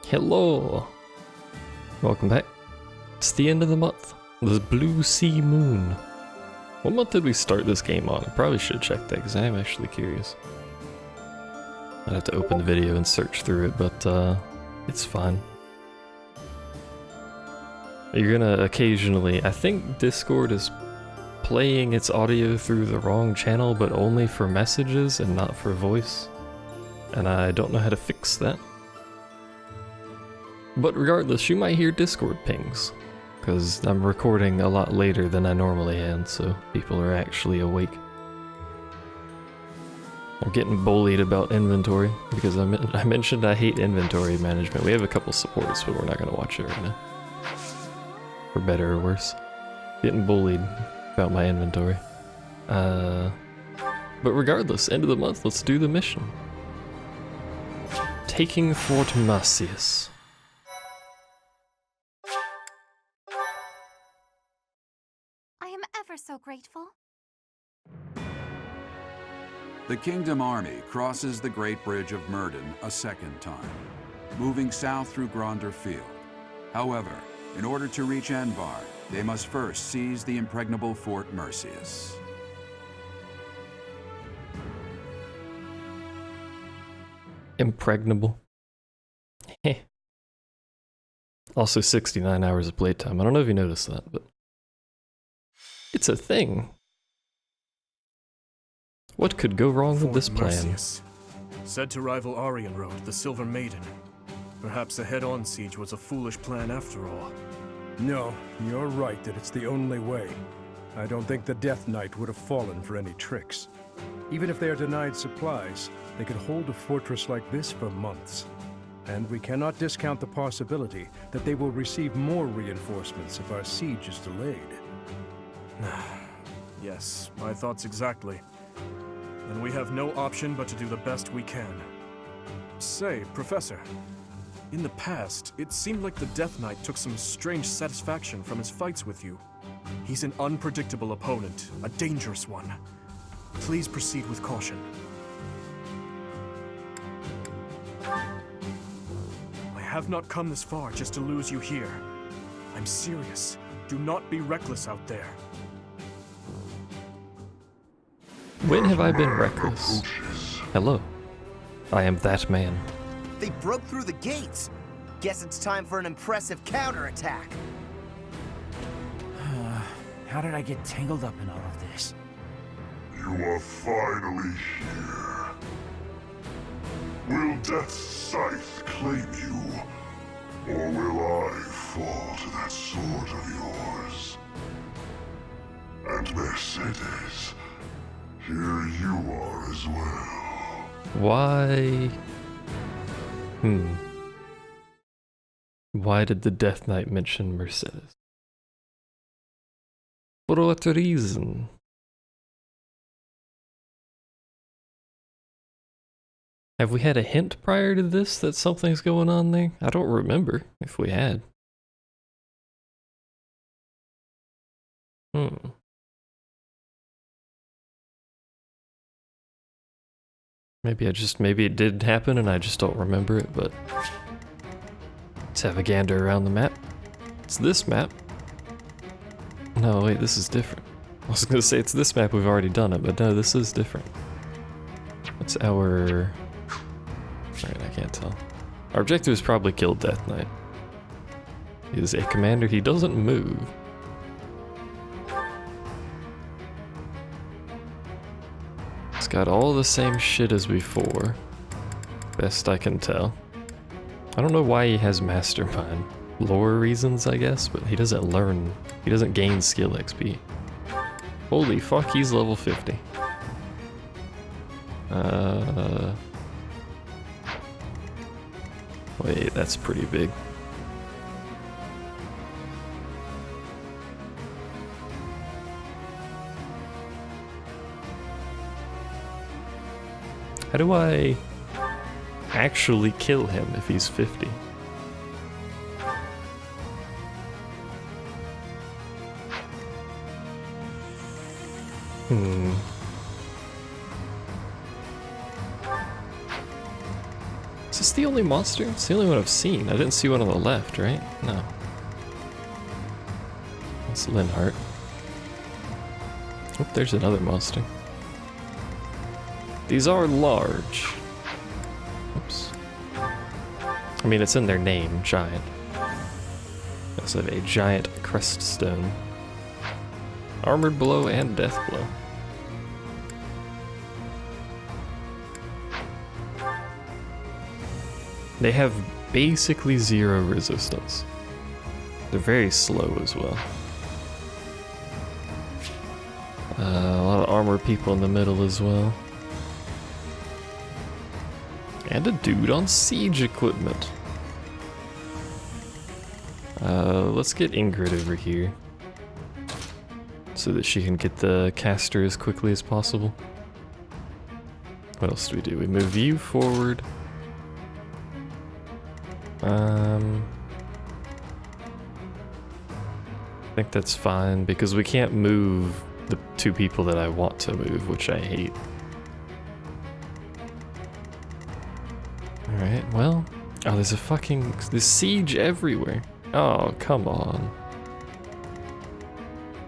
Hello! Welcome back. It's the end of the month. The Blue Sea Moon. What month did we start this game on? I probably should check that because I am actually curious. I'd have to open the video and search through it, but it's fine. You're gonna occasionally, I think Discord is playing its audio through the wrong channel, but only for messages and not for voice. And I don't know how to fix that. But regardless, you might hear Discord pings, because I'm recording a lot later than I normally am, so people are actually awake. I'm getting bullied about inventory, because I mentioned I hate inventory management. We have a couple supports, but we're not going to watch it right now. For better or worse. Getting bullied about my inventory. But regardless, end of the month, let's do the mission. Taking Fort Marcius. So grateful. The Kingdom Army crosses the Great Bridge of Myrden a second time, moving south through Gronder Field. However, in order to reach Envar, they must first seize the impregnable Fort Marcius. Impregnable. Heh. Also 69 hours of playtime. I don't know if you noticed that, but it's a thing. What could go wrong with this plan? Marcius. Said to rival Arianrode, the Silver Maiden. Perhaps a head-on siege was a foolish plan after all. No, you're right that it's the only way. I don't think the Death Knight would have fallen for any tricks. Even if they are denied supplies, they could hold a fortress like this for months. And we cannot discount the possibility that they will receive more reinforcements if our siege is delayed. Yes, my thoughts exactly. And we have no option but to do the best we can. Say, Professor, in the past, it seemed like the Death Knight took some strange satisfaction from his fights with you. He's an unpredictable opponent, a dangerous one. Please proceed with caution. I have not come this far just to lose you here. I'm serious. Do not be reckless out there. When have I been reckless? Hello. I am that man. They broke through the gates. Guess it's time for an impressive counterattack. How did I get tangled up in all of this? You are finally here. Will Death's scythe claim you? Or will I fall to that sword of yours? And Mercedes, here you are as well. Why? Why did the Death Knight mention Mercedes? For what reason? Have we had a hint prior to this that something's going on there? I don't remember if we had. Maybe it did happen and I just don't remember it, but let's have a gander around the map. It's this map. No, wait, this is different. I was gonna say it's this map, we've already done it, but no, this is different. What's our... Alright, I can't tell. Our objective is probably kill Death Knight. He is a commander, he doesn't move. It's got all the same shit as before. Best I can tell. I don't know why he has Mastermind. Lore reasons, I guess, but he doesn't learn, he doesn't gain skill XP. Holy fuck, he's level 50. Wait, that's pretty big. How do I actually kill him if he's 50? Is this the only monster? It's the only one I've seen. I didn't see one on the left, right? No. That's Linhardt. Oh, there's another monster. These are large. Oops. I mean, it's in their name, giant. They also have a giant crest stone. Armored blow and death blow. They have basically zero resistance. They're very slow as well. A lot of armored people in the middle as well. And a dude on siege equipment. Let's get Ingrid over here. So that she can get the caster as quickly as possible. What else do? We move you forward. I think that's fine because we can't move the two people that I want to move, which I hate. Alright, well. Oh, there's siege everywhere. Oh, come on.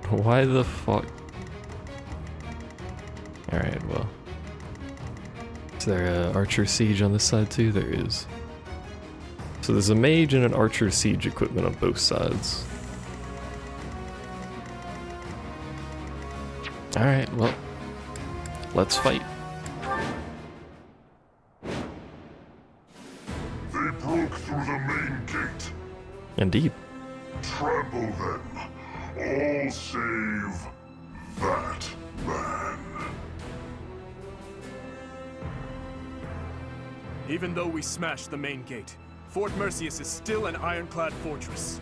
Why the fuck? Alright, well. Is there an archer siege on this side too? There is. So there's a mage and an archer siege equipment on both sides. Alright, well. Let's fight. They broke through the main gate. Indeed. Trample them. All save that man. Even though we smashed the main gate, Fort Mercius is still an ironclad fortress.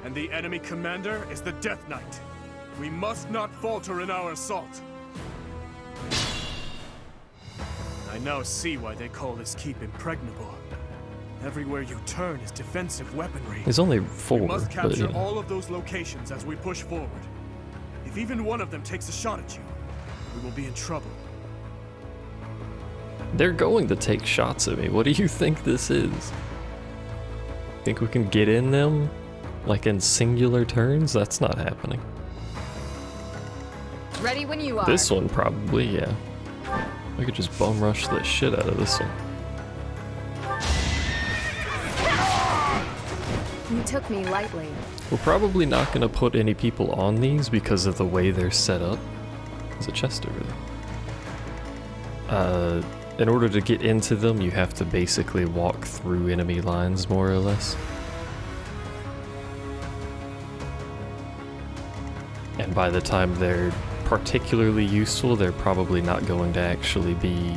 And the enemy commander is the Death Knight. We must not falter in our assault. I now see why they call this keep impregnable. Everywhere you turn is defensive weaponry. There's only 4, We must but capture you know. all of those locations as we push forward. If even one of them takes a shot at you, we will be in trouble. They're going to take shots at me. What do you think this is? Think we can get in them? Like in singular turns? That's not happening. Ready when you are. This one probably, yeah. We could just bum rush the shit out of this one. You took me lightly. We're probably not going to put any people on these because of the way they're set up. There's a chest over there. In order to get into them, you have to basically walk through enemy lines, more or less. And by the time they're particularly useful, they're probably not going to actually be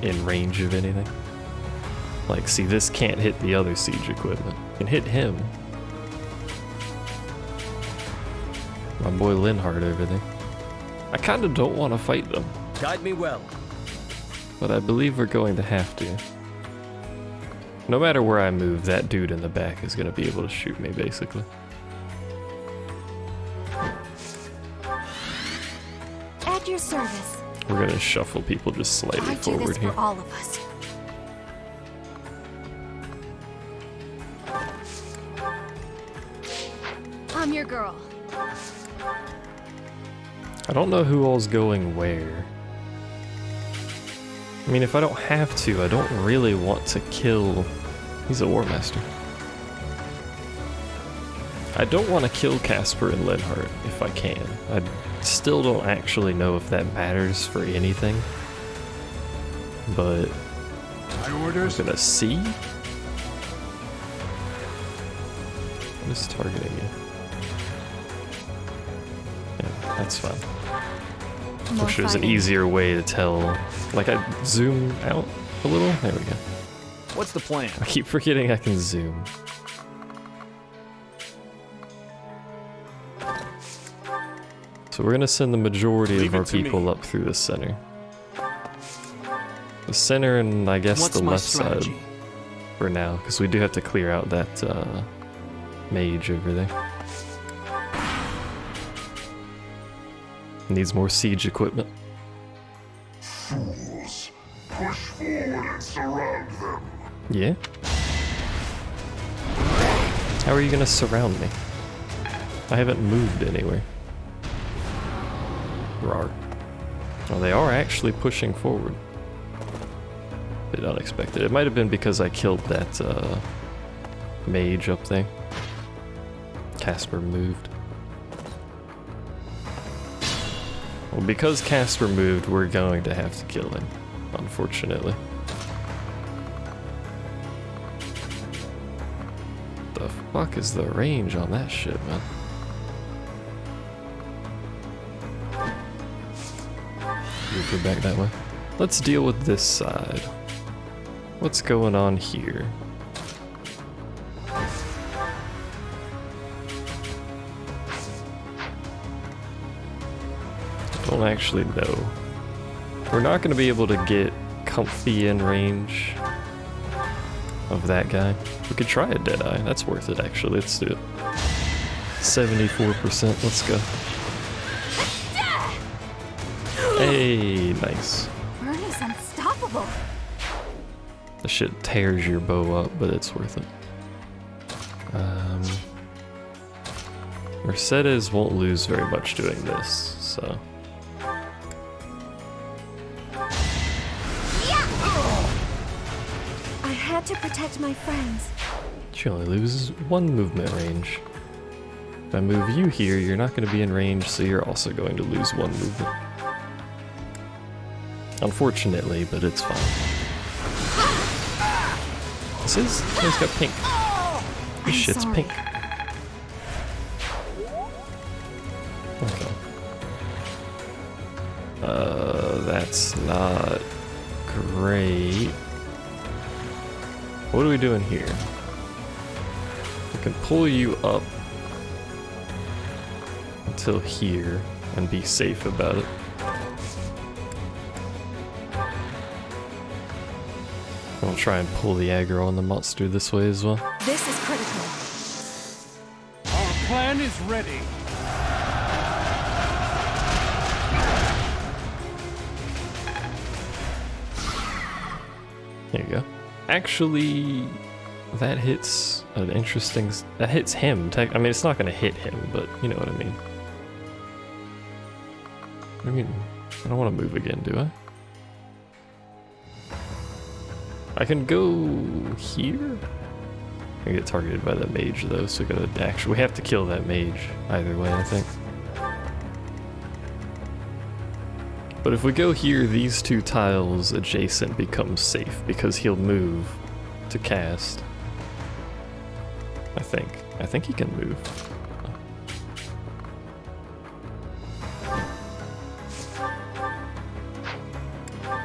in range of anything. Like, see, this can't hit the other siege equipment. It can hit him. My boy Linhardt over there. I kind of don't want to fight them, Guide me well. but I believe we're going to have to. No matter where I move, that dude in the back is going to be able to shoot me, basically. At your service. We're going to shuffle people just slightly I do forward this here. for all of us. I'm your girl. I don't know who all's going where. I mean, if I don't have to, I don't really want to kill... He's a War Master. I don't want to kill Casper and Linhardt if I can. I still don't actually know if that matters for anything. But... My orders? We're gonna see? What is targeting you? Yeah, that's fine. More Wish there was an fighting. easier way to tell. Like, I zoom out a little? There we go. What's the plan? I keep forgetting I can zoom. So we're gonna send the majority Leave of our it to me. people up through the center. The center and I guess What's the my left side strategy? for now, because we do have to clear out that mage over there. Needs more siege equipment. Fools. Push forward and surround them. Yeah? How are you gonna surround me? I haven't moved anywhere. Rawr. Oh, they are actually pushing forward. Bit unexpected. It might have been because I killed that mage up there. Casper moved. Well, because Casper moved, we're going to have to kill him, unfortunately. The fuck is the range on that shit, man? Move her back that way. Let's deal with this side. What's going on here? Don't actually know. We're not going to be able to get comfy in range of that guy. We could try a Deadeye. That's worth it, actually. Let's do it. 74%. Let's go. Hey, nice. Bernie's unstoppable. The shit tears your bow up, but it's worth it. Mercedes won't lose very much doing this, so... I had to protect my friends. She only loses 1 movement range. If I move you here, you're not going to be in range, so you're also going to lose 1 movement. Unfortunately, but it's fine. This is... Oh, he's got pink. This shit's sorry. pink. Okay. That's not great. What are we doing here? We can pull you up until here and be safe about it. I'll try and pull the aggro on the monster this way as well. This is critical. Our plan is ready. There you go. Actually, that hits an interesting... That hits him. I mean, it's not going to hit him, but you know what I mean. I mean, I don't want to move again, do I? I can go here? I get targeted by that mage though, so we gotta actually... We have to kill that mage either way, I think. But if we go here, these 2 tiles adjacent become safe because he'll move to cast. I think. I think he can move.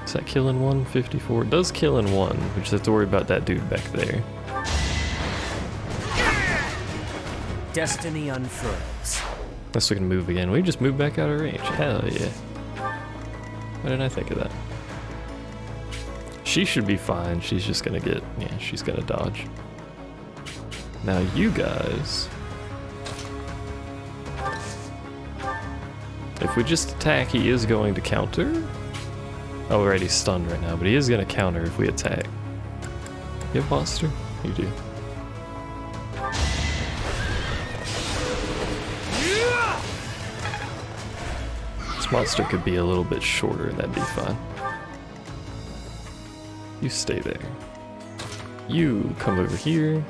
Is that killing 1? 54? It does kill in 1. We just have to worry about that dude back there. Destiny unfurls. Unless we can move again. We just move back out of range. Hell yeah. Why didn't I think of that? She should be fine. She's just gonna get... Yeah, she's gonna dodge. Now you guys... If we just attack, he is going to counter. Oh, we're already stunned right now, but he is gonna counter if we attack. You have monster? You do. This monster could be a little bit shorter and that'd be fine. You stay there. You come over here.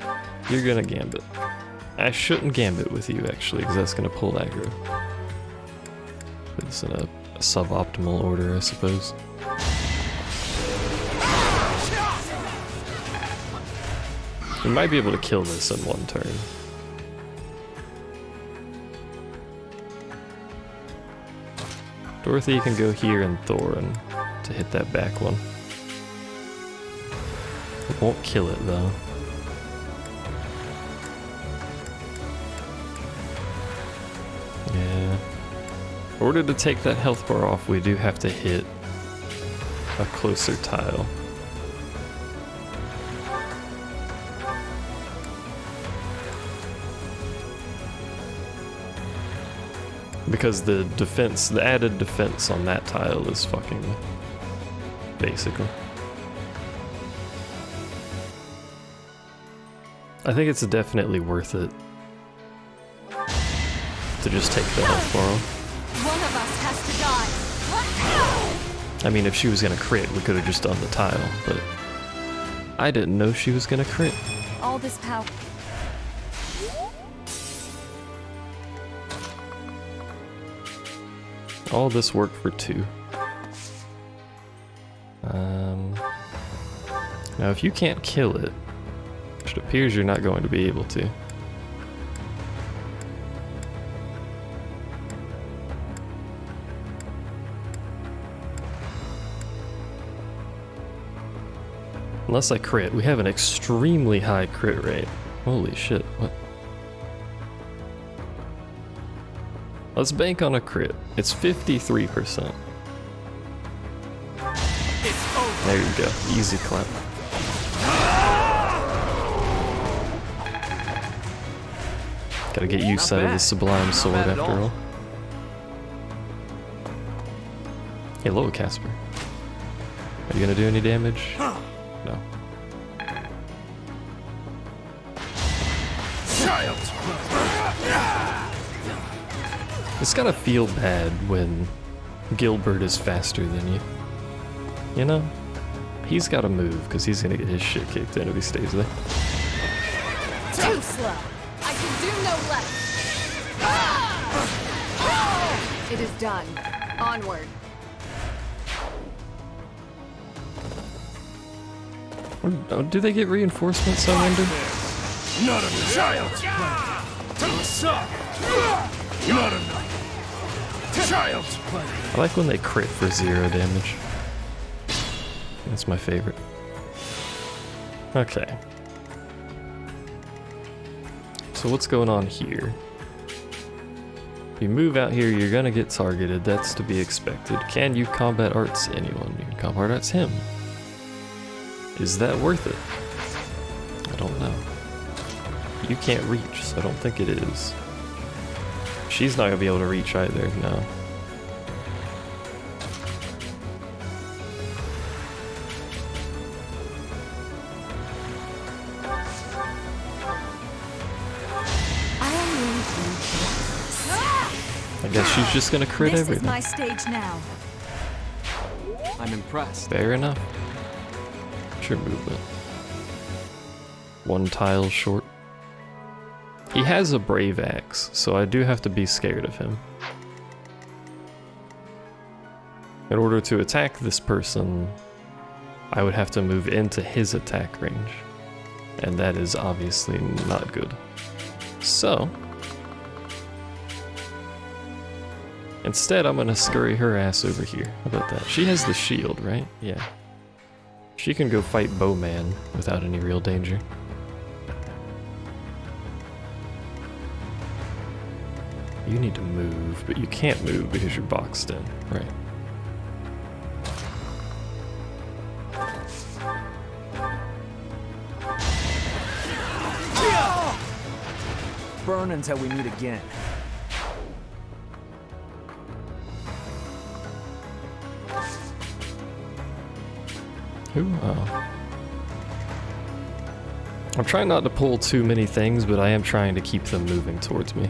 You're gonna gambit. I shouldn't gambit with you actually, because that's gonna pull aggro. Put this in a suboptimal order, I suppose. We might be able to kill this in 1 turn. Dorothy can go here and Thorin to hit that back one. It won't kill it though. Yeah. In order to take that health bar off, we do have to hit a closer tile. Because the defense, the added defense on that tile is fucking basically. I think it's definitely worth it to just take the health bar off. One of us has to die. I mean, if she was gonna crit, we could have just done the tile, but I didn't know she was gonna crit. All this power. All this work for 2. Now if you can't kill it, which it appears you're not going to be able to, unless I crit, we have an extremely high crit rate. Holy shit, what? Let's bank on a crit. It's 53%. There you go, easy clap. Gotta get use out of the Sublime Sword after all. Hello, Casper. Are you gonna do any damage? No. It's gotta feel bad when Gilbert is faster than you. You know? He's gotta move, because he's gonna get his shit kicked in if he stays there. Too slow. I can do no less. It is done. Onward. Do they get reinforcements, I wonder? Not a child's play. Not enough. Child's play. I like when they crit for 0 damage. That's my favorite. Okay. So what's going on here? If you move out here, you're gonna get targeted. That's to be expected. Can you combat arts anyone? You can combat arts him. Is that worth it? I don't know. You can't reach, so I don't think it is. She's not gonna be able to reach either, no. I guess she's just gonna crit everything. This is my stage now. I'm impressed. Fair enough. What's your movement? 1 tile short. He has a brave axe, so I do have to be scared of him. In order to attack this person, I would have to move into his attack range. And that is obviously not good. So, instead I'm gonna scurry her ass over here. How about that? She has the shield, right? Yeah. She can go fight Bowman without any real danger. You need to move, but you can't move because you're boxed in, right? Burn until we meet again. Who? Oh. I'm trying not to pull too many things, but I am trying to keep them moving towards me.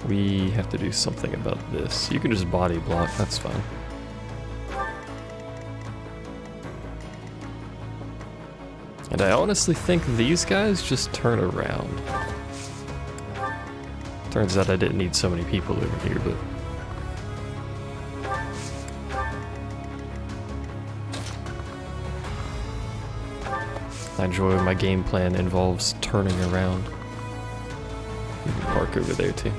We have to do something about this. You can just body block, that's fine. And I honestly think these guys just turn around. Turns out I didn't need so many people over here, but... I enjoy when my game plan involves turning around. You can park over there too.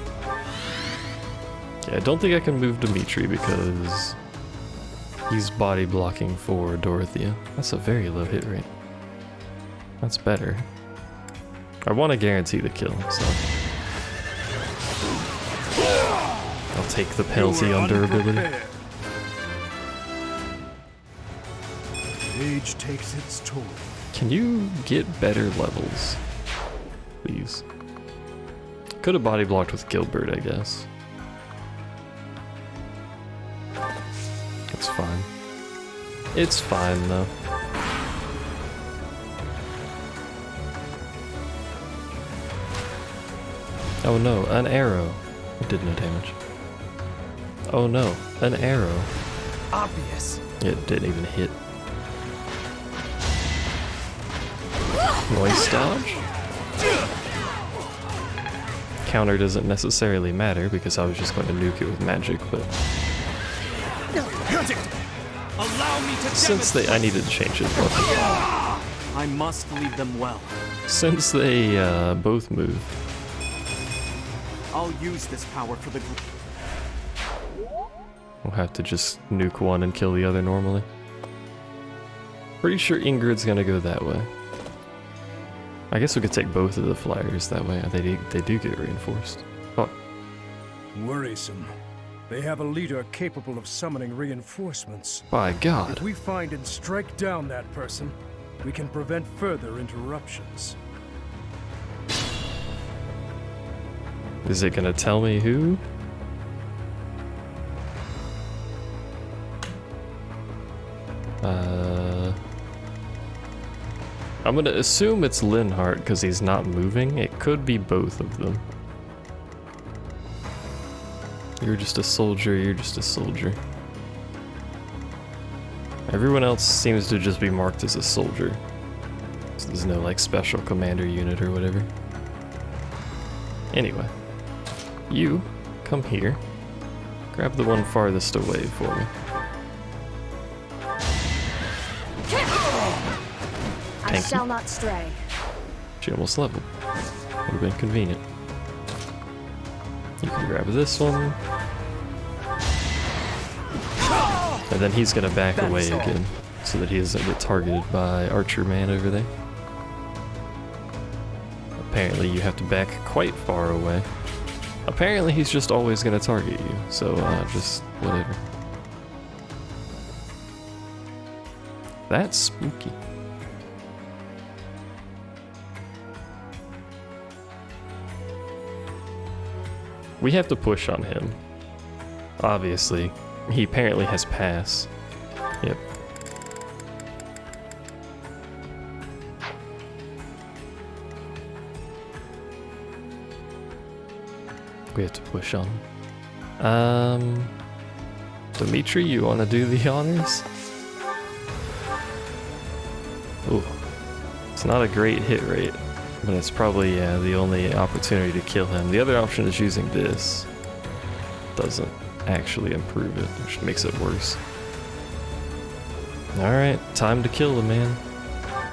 Yeah, I don't think I can move Dimitri because he's body blocking for Dorothea. That's a very low hit rate. That's better. I want to guarantee the kill, so I'll take the penalty on durability. Age takes its toll. Can you get better levels, please? Could have body blocked with Gilbert, I guess. It's fine. It's fine, though. Oh no, an arrow. It did no damage. Oh no, an arrow. Obvious. It didn't even hit. Noise dodge? Counter doesn't necessarily matter because I was just going to nuke it with magic, but Allow me to since I needed to change his weapon. I must leave them well. Since they both move, I'll use this power for the group. we'll have to just nuke one and kill the other normally. Pretty sure Ingrid's gonna go that way. I guess we could take both of the flyers that way. They do get reinforced. Oh, Worrisome. They have a leader capable of summoning reinforcements. by God. If we find and strike down that person, we can prevent further interruptions. Is it gonna tell me who? I'm gonna assume it's Linhart because he's not moving. It could be both of them. You're just a soldier, you're just a soldier. Everyone else seems to just be marked as a soldier. So there's no like special commander unit or whatever. Anyway, you come here. Grab the one farthest away for me. I Thank shall you. not stray. She almost leveled. Would have been convenient. You can grab this one. And then he's gonna back away again so that he doesn't get targeted by Archer Man over there. Apparently you have to back quite far away. Apparently he's just always gonna target you, so just whatever. That's spooky. We have to push on him. Obviously. He apparently has pass. Yep. We have to push on him. Dimitri, you want to do the honors? Ooh. It's not a great hit rate. But it's probably, yeah, the only opportunity to kill him. The other option is using this. Doesn't actually improve it, which makes it worse. Alright, time to kill the man.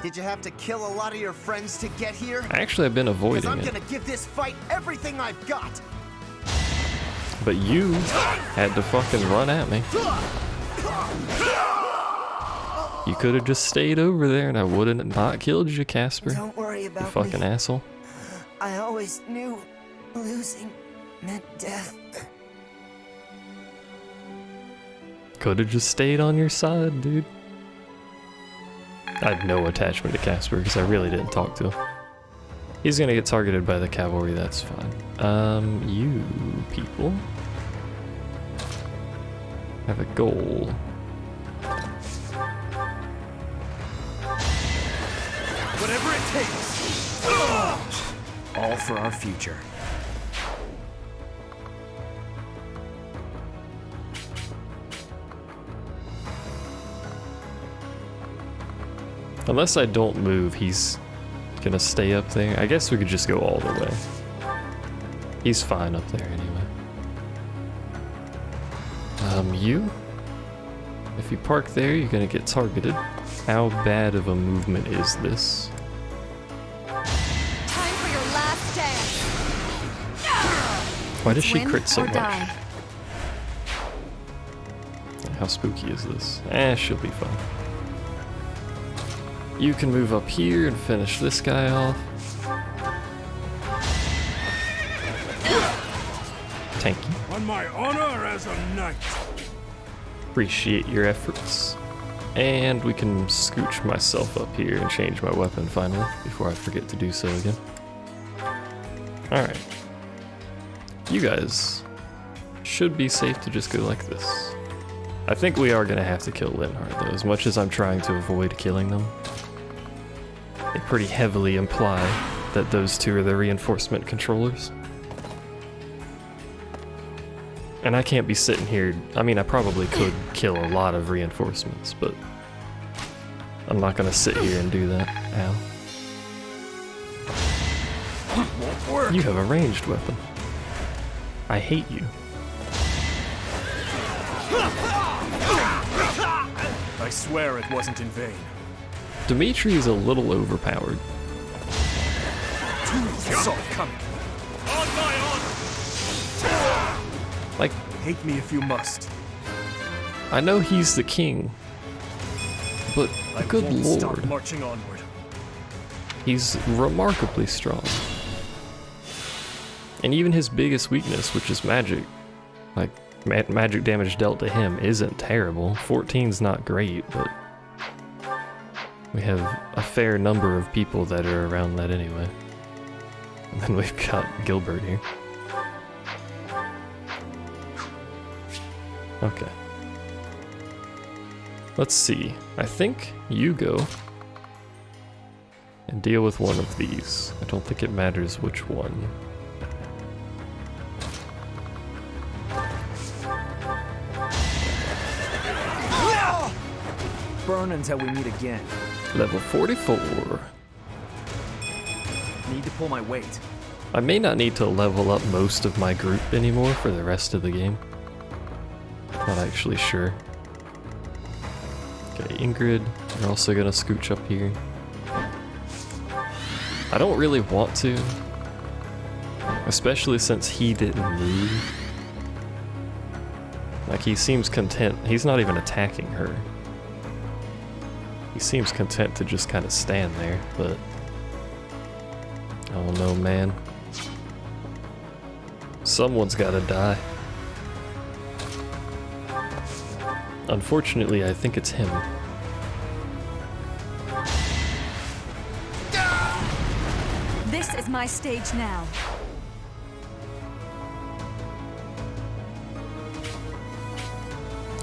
Did you have to kill a lot of your friends to get here? Actually, I've been Because avoiding I'm it. gonna give this fight everything I've got. But you had to fucking run at me. You could have just stayed over there and I would have not killed you, Casper. Don't worry You about fucking me. asshole. I always knew losing meant death. Could have just stayed on your side, dude. I have no attachment to Casper because I really didn't talk to him. He's gonna get targeted by the cavalry, that's fine. You people have a goal. Whatever it takes. All for our future. Unless I don't move, he's gonna stay up there. I guess we could just go all the way. He's fine up there anyway. You? If you park there, you're gonna get targeted. How bad of a movement is this? Time for your last stand. Why does she Win crit so or much? die. How spooky is this? She'll be fine. You can move up here and finish this guy off. Tanky. On my honor as a knight. Appreciate your efforts. And we can scooch myself up here and change my weapon finally, before I forget to do so again. Alright. You guys should be safe to just go like this. I think we are going to have to kill Linhart though, as much as I'm trying to avoid killing them. They pretty heavily imply that those two are the reinforcement controllers. And I can't be sitting here. I mean, I probably could kill a lot of reinforcements, but I'm not gonna sit here and do that. Ow. You have a ranged weapon. I hate you. I swear it wasn't in vain. Dimitri is a little overpowered. Saw it coming. On my honor! Like, Hate me if you must. I know he's the king, but I good won't stop lord, marching onward. he's remarkably strong. And even his biggest weakness, which is magic, like magic damage dealt to him isn't terrible. 14's not great, but we have a fair number of people that are around that anyway. And then we've got Gilbert here. Okay. Let's see. I think you go and deal with one of these. I don't think it matters which one. Burn until we meet again. Level 44. Need to pull my weight. I may not need to level up most of my group anymore for the rest of the game. Not actually sure. Okay, Ingrid, you're also gonna scooch up here. I don't really want to, especially since he didn't move. Like, he seems content. He's not even attacking her. He seems content to just kind of stand there, but I don't know, man. Someone's gotta die. Unfortunately, I think it's him. This is my stage now.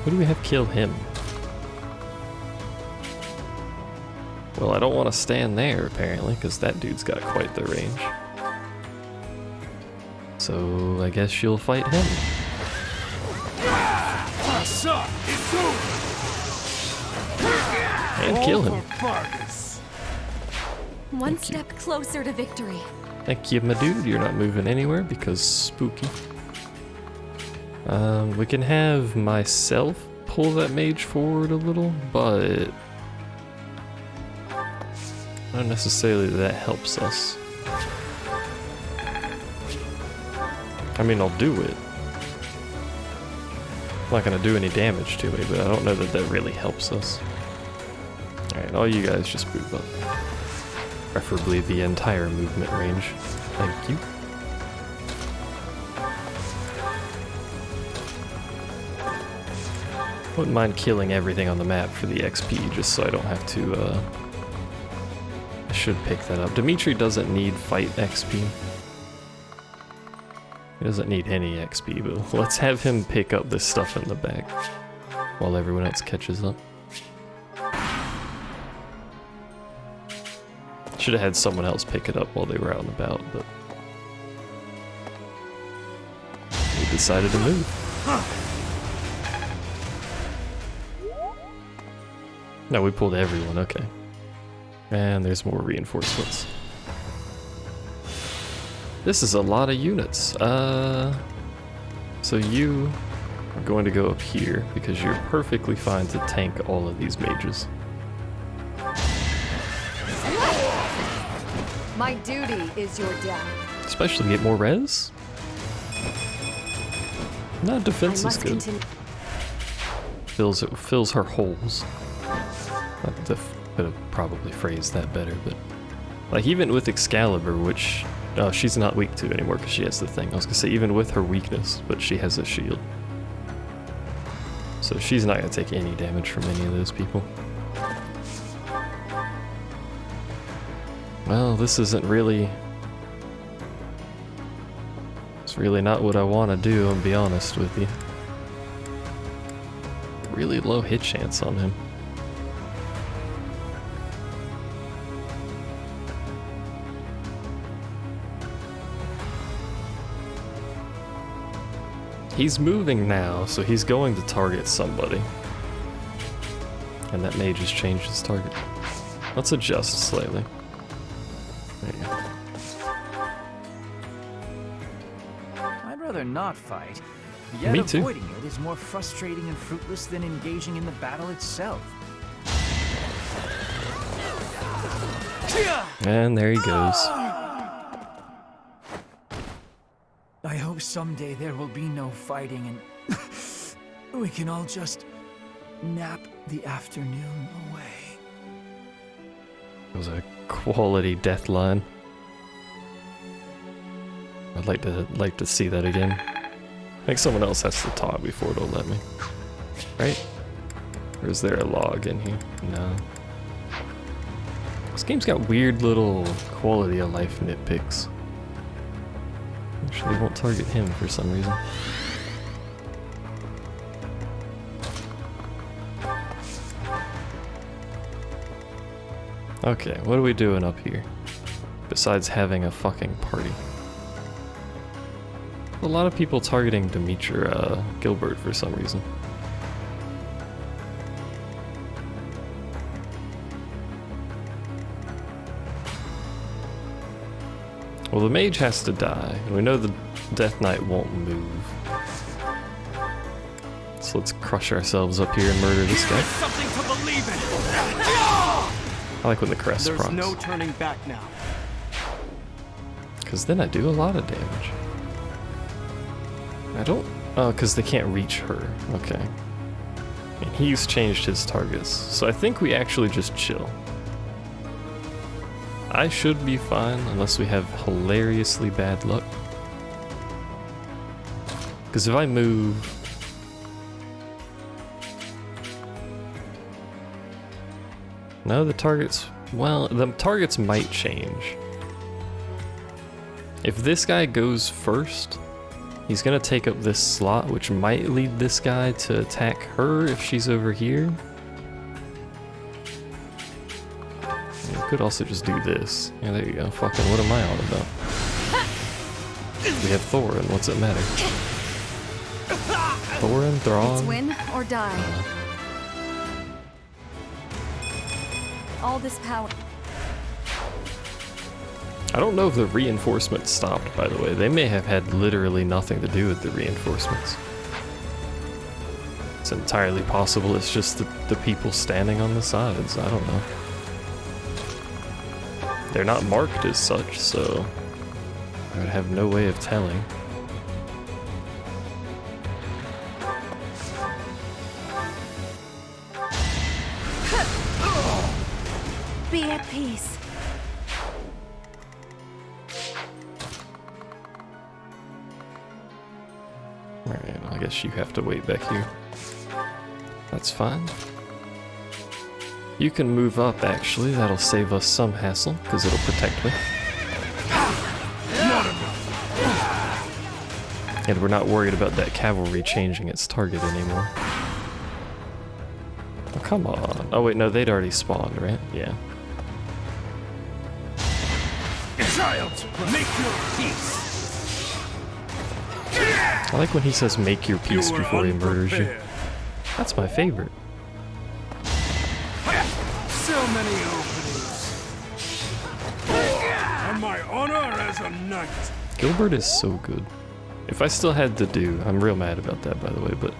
Who do we have kill him? Well, I don't want to stand there, apparently, because that dude's got quite the range. So, I guess you'll fight him. And kill him. One step closer to victory. Thank you, my dude. You're not moving anywhere because spooky. We can have myself pull that mage forward a little, but not necessarily that helps us. I mean, I'll do it. I'm not gonna do any damage to me, but I don't know that that really helps us. Alright, all you guys just move up. Preferably the entire movement range. Thank you. Wouldn't mind killing everything on the map for the XP, just so I don't have to, I should pick that up. Dimitri doesn't need fight XP. He doesn't need any XP, but let's have him pick up this stuff in the back while everyone else catches up. Should have had someone else pick it up while they were out and about, but we decided to move. No, we pulled everyone, okay. And there's more reinforcements. This is a lot of units. So you are going to go up here because you're perfectly fine to tank all of these mages. My duty is your death. Especially get more res. No, defense is I must good. continue. Fills her holes. Could have probably phrased that better, but like even with Excalibur, which she's not weak to anymore because she has the thing. I was gonna say even with her weakness, but she has a shield, so she's not gonna take any damage from any of those people. Well, this isn't really. It's really not what I want to do. I'll be honest with you. Really low hit chance on him. He's moving now, so he's going to target somebody. And that may just change his target. Let's adjust slightly. There you go. I'd rather not fight. Yet Me too. avoiding it is more frustrating and fruitless than engaging in the battle itself. And there he goes. I hope someday there will be no fighting and we can all just nap the afternoon away. It was a quality death line. I'd like to see that again. I think someone else has to talk before it'll let me. Right? Or is there a log in here? No. This game's got weird little quality of life nitpicks. Actually won't target him for some reason. Okay, what are we doing up here? Besides having a fucking party. A lot of people targeting Gilbert for some reason. Well, the mage has to die, and we know the Death Knight won't move. So let's crush ourselves up here and murder this guy. Something to believe in. I like when the crest There's procs. no turning back now. Because then I do a lot of damage. I don't... Oh, because they can't reach her. Okay. And he's changed his targets. So I think we actually just chill. I should be fine unless we have hilariously bad luck. Because if I move... No, the targets... Well, the targets might change. If this guy goes first, he's gonna take up this slot, which might lead this guy to attack her if she's over here. You could also just do this. Yeah, there you go. Fucking what am I on about? We have Thorin, what's it matter? Thorin, Thrawn. It's win or die. All this power. I don't know if the reinforcements stopped, by the way. They may have had literally nothing to do with the reinforcements. It's entirely possible it's just the people standing on the sides. I don't know. They're not marked as such, so I would have no way of telling. Be at peace. Alright, I guess you have to wait back here. That's fine. You can move up, actually. That'll save us some hassle, because it'll protect me. And we're not worried about that cavalry changing its target anymore. Oh, come on. Oh, wait, no, they'd already spawned, right? Yeah. Child, make your peace. I like when he says make your peace before he murders you. That's my favorite. So many openings. And my honor as a knight. Gilbert is so good. If I still had to do, I'm real mad about that, by the way, but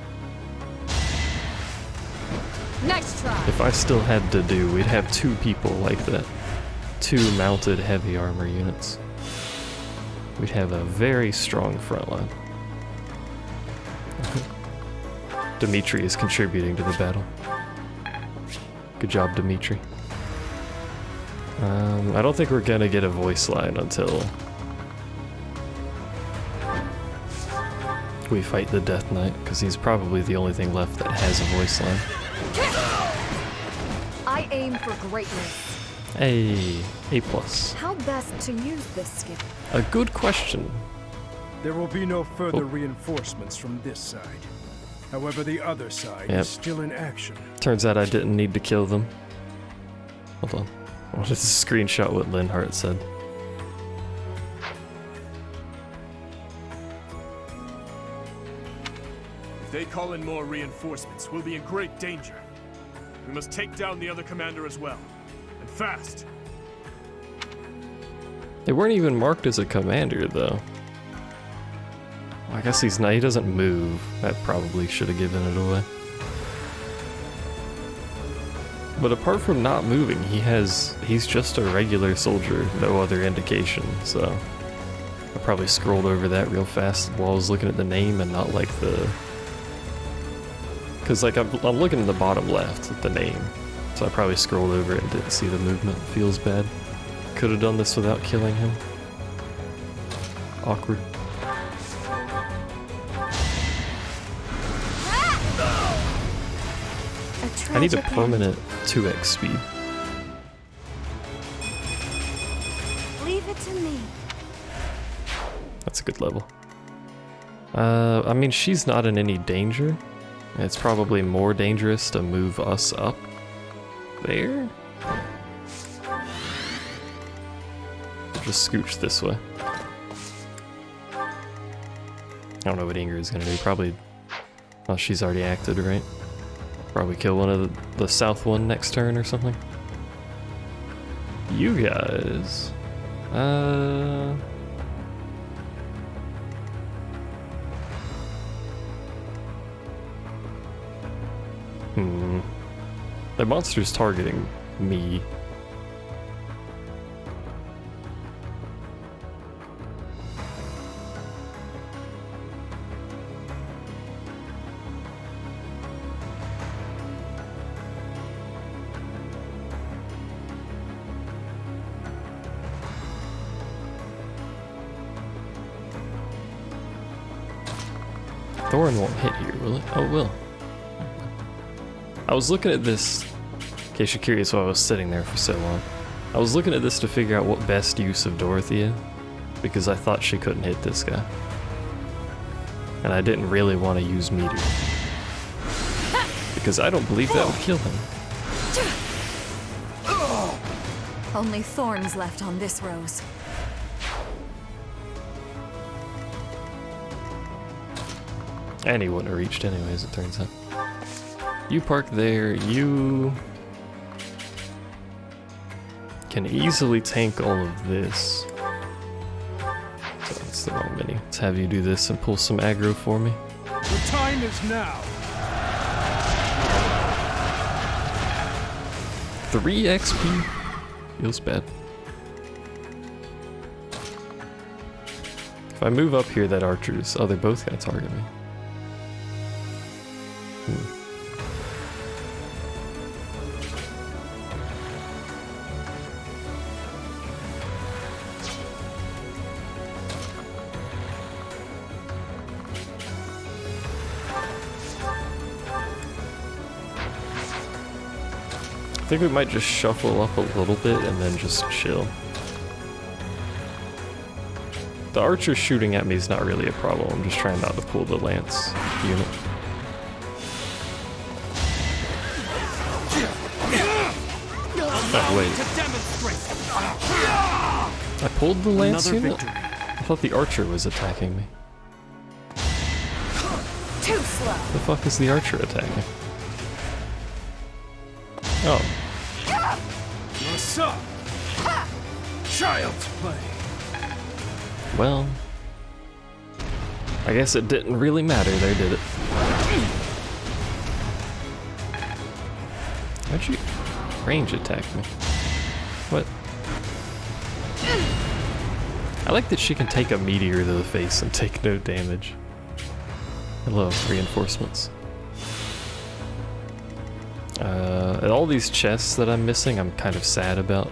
Nice try. if I still had to do, we'd have two people like that. Two mounted heavy armor units. We'd have a very strong front line. Dimitri is contributing to the battle. Good job, Dimitri. I don't think we're gonna get a voice line until we fight the Death Knight, because he's probably the only thing left that has a voice line. I aim for greatness. A+. How best to use this skill? A good question. There will be no further Oh. reinforcements from this side. However, the other side Yep. is still in action. Turns out I didn't need to kill them. Hold on. I wanted to screenshot what Linhart said. they call in more reinforcements, we'll be in great danger. We must take down the other commander as well. And fast! They weren't even marked as a commander, though. I guess he's not, he doesn't move. That probably should have given it away. But apart from not moving, he's just a regular soldier, no other indication, so I probably scrolled over that real fast while I was looking at the name and not like the... Cause like I'm looking in the bottom left at the name, so I probably scrolled over it and didn't see the movement. Feels bad. Could have done this without killing him. Awkward. I need a permanent 2x speed. Leave it to me. That's a good level. I mean, she's not in any danger. It's probably more dangerous to move us up there. Just scooch this way. I don't know what Inger is gonna do. Probably. Oh, she's already acted, right? Probably kill one of the south one next turn or something. You guys. The monster's targeting me. Thorn won't hit here, will it? Oh, it will. I was looking at this, in case you're curious why I was sitting there for so long. I was looking at this to figure out what best use of Dorothea, because I thought she couldn't hit this guy. And I didn't really want to use Meteor. Because I don't believe that would kill him. Only thorns left on this rose. And he wouldn't have reached anyways, it turns out. You park there, you can easily tank all of this. So that's the wrong menu. Let's have you do this and pull some aggro for me. The time is now. 3 XP? Feels bad. If I move up here, that archer's... Oh, they're both gonna target me. I think we might just shuffle up a little bit and then just chill. The archer shooting at me is not really a problem. I'm just trying not to pull the lance unit. Oh, wait. I pulled the lance unit? I thought the archer was attacking me. Too slow. The fuck is the archer attacking? Oh. What's up? Child's play. Well, I guess it didn't really matter there, did it? How'd you range attack me? What? I like that she can take a meteor to the face and take no damage. I love reinforcements. And all these chests that I'm missing, I'm kind of sad about.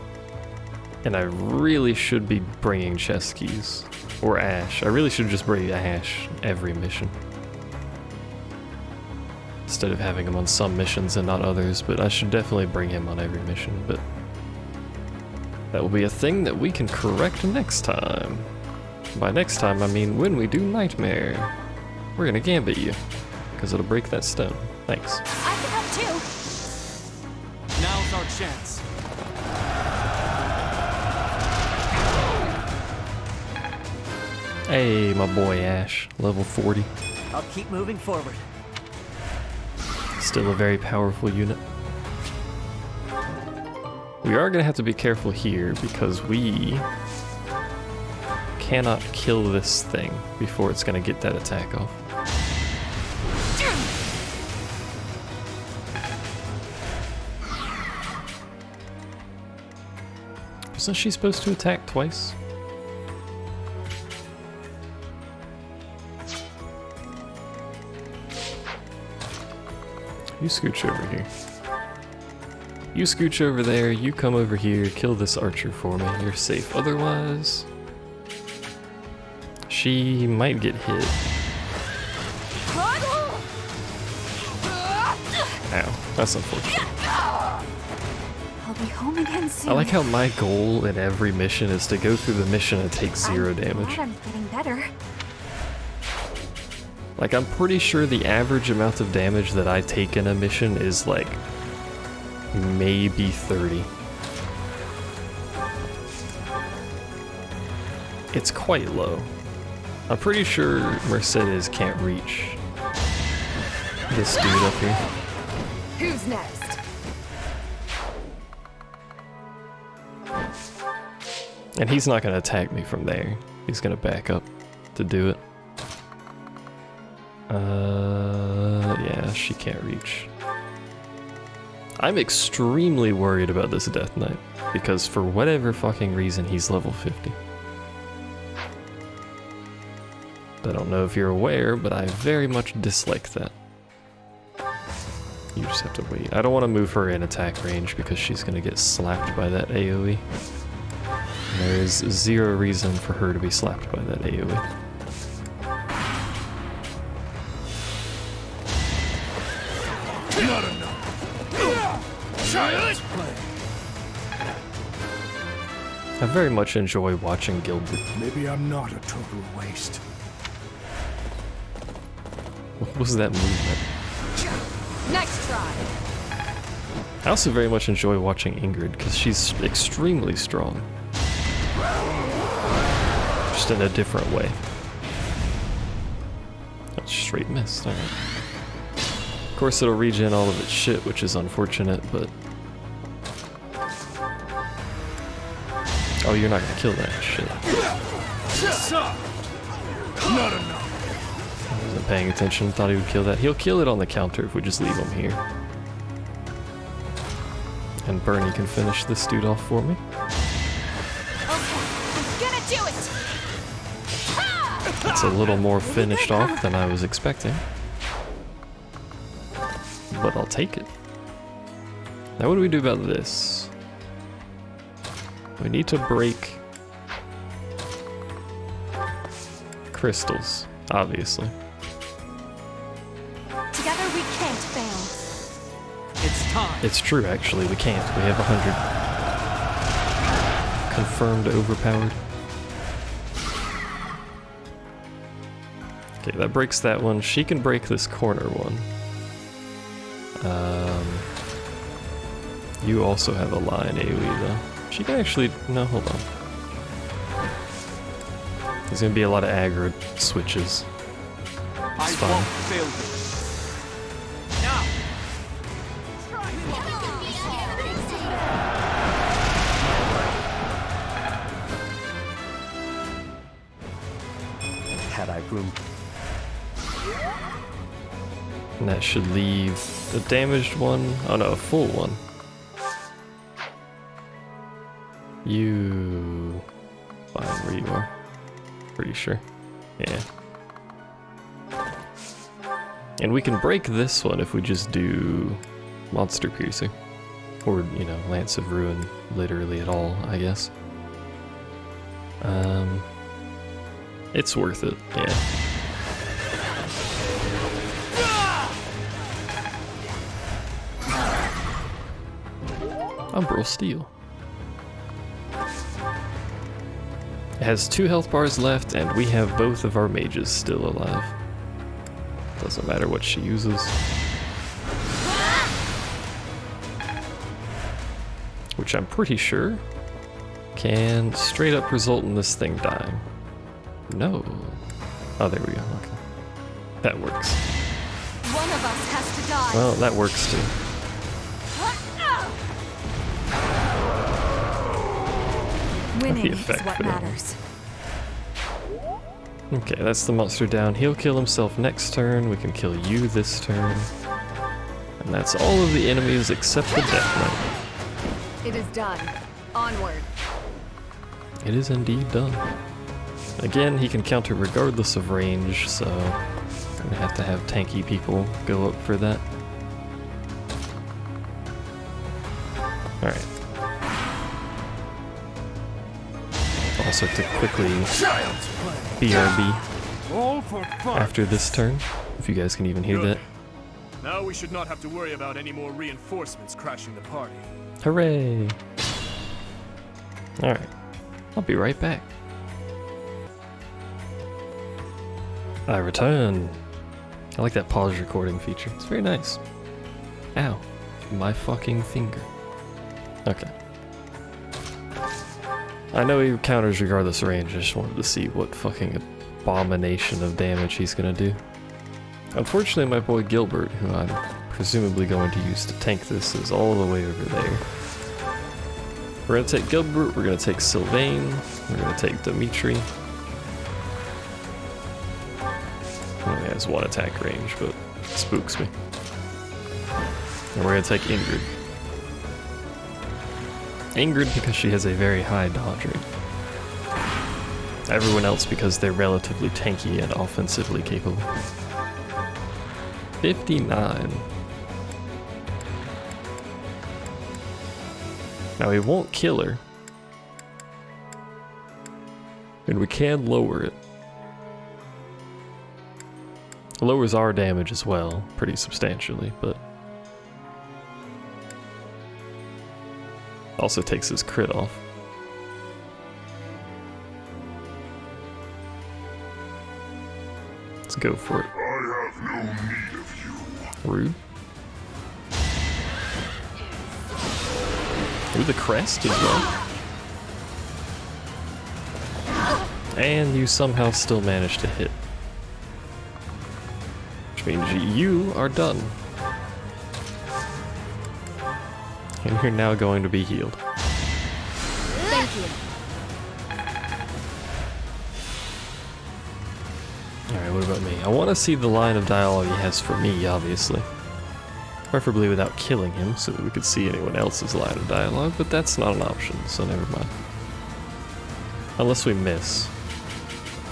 And I really should be bringing chest keys. Or Ash. I really should just bring Ash every mission. Instead of having him on some missions and not others, but I should definitely bring him on every mission, but that will be a thing that we can correct next time. By next time, I mean when we do Nightmare. We're gonna gambit you, because it'll break that stone. Thanks. I can help too. Now's our chance. Hey, my boy Ash, level 40. I'll keep moving forward. Still a very powerful unit. We are gonna have to be careful here because we cannot kill this thing before it's gonna get that attack off. Isn't she supposed to attack twice? You scooch over here. You scooch over there, you come over here, kill this archer for me. You're safe. Otherwise, she might get hit. Ow, that's unfortunate. I'll be home again soon. I like how my goal in every mission is to go through the mission and take 0 damage. I'm getting better. Like, I'm pretty sure the average amount of damage that I take in a mission is like maybe 30. It's quite low. I'm pretty sure Mercedes can't reach this dude up here. Who's next? And he's not going to attack me from there. He's going to back up to do it. Yeah, she can't reach. I'm extremely worried about this Death Knight, because for whatever fucking reason, he's level 50. I don't know if you're aware, but I very much dislike that. You just have to wait. I don't want to move her in attack range because she's going to get slapped by that AoE. There is 0 reason for her to be slapped by that AoE. Not enough. Child's play. I very much enjoy watching Gilbert. Maybe I'm not a total waste. What was that movement? Next try. I also very much enjoy watching Ingrid because she's extremely strong. Just in a different way. That's straight missed, alright. Of course it'll regen all of its shit, which is unfortunate, but... Oh, you're not gonna kill that shit. Not enough. I wasn't paying attention, thought he would kill that. He'll kill it on the counter if we just leave him here. And Bernie can finish this dude off for me. It's a little more finished off than I was expecting. But I'll take it. Now what do we do about this? We need to break crystals, obviously. Together we can't fail. It's time. It's true, actually, we can't. We have 100. Confirmed overpowered. Okay, that breaks that one. She can break this corner one. You also have a line AoE though. She can actually... No, hold on. There's gonna be a lot of aggro switches. It's fine. Fail Had I room. And that should leave a damaged one. Oh no, a full one. You... Fine, where you are. Pretty sure. Yeah. And we can break this one if we just do Monster Piercer. Or, you know, Lance of Ruin literally at all, I guess. It's worth it, yeah. Umbral Steel. It has 2 health bars left, and we have both of our mages still alive. Doesn't matter what she uses. Which I'm pretty sure can straight up result in this thing dying. No. Oh, there we go, okay. That works. One of us has to to die. Well, that works too. Winning is effect what for that one. matters. Okay, that's the monster down. He'll kill himself next turn. We can kill you this turn. And that's all of the enemies except the Death Knight. It is done. Onward. It is indeed done. Again, he can counter regardless of range, so I'm gonna have to have tanky people go up for that. Alright. Also to quickly BRB All for fun. after this turn, if you guys can even hear Good. that. Now we should not have to worry about any more reinforcements crashing the party. Hooray! Alright, I'll be right back. I return. I like that pause recording feature. It's very nice. Ow. My fucking finger. Okay. I know he counters regardless of range, I just wanted to see what fucking abomination of damage he's gonna do. Unfortunately, my boy Gilbert, who I'm presumably going to use to tank this, is all the way over there. We're gonna take Gilbert, we're gonna take Sylvain, we're gonna take Dimitri. He only has one attack range, but it spooks me. And we're gonna take Ingrid. Ingrid because she has a very high dodge rate. Everyone else because they're relatively tanky and offensively capable. 59. Now we won't kill her. And we can lower it. It lowers our damage as well, pretty substantially, but also takes his crit off. Let's go for it. I have no need of you. Rude. Ooh, the crest as well. And you somehow still managed to hit. Which means you are done. And you're now going to be healed. Thank you. Alright, what about me? I want to see the line of dialogue he has for me, obviously. Preferably without killing him, so that we could see anyone else's line of dialogue, but that's not an option, so never mind. Unless we miss.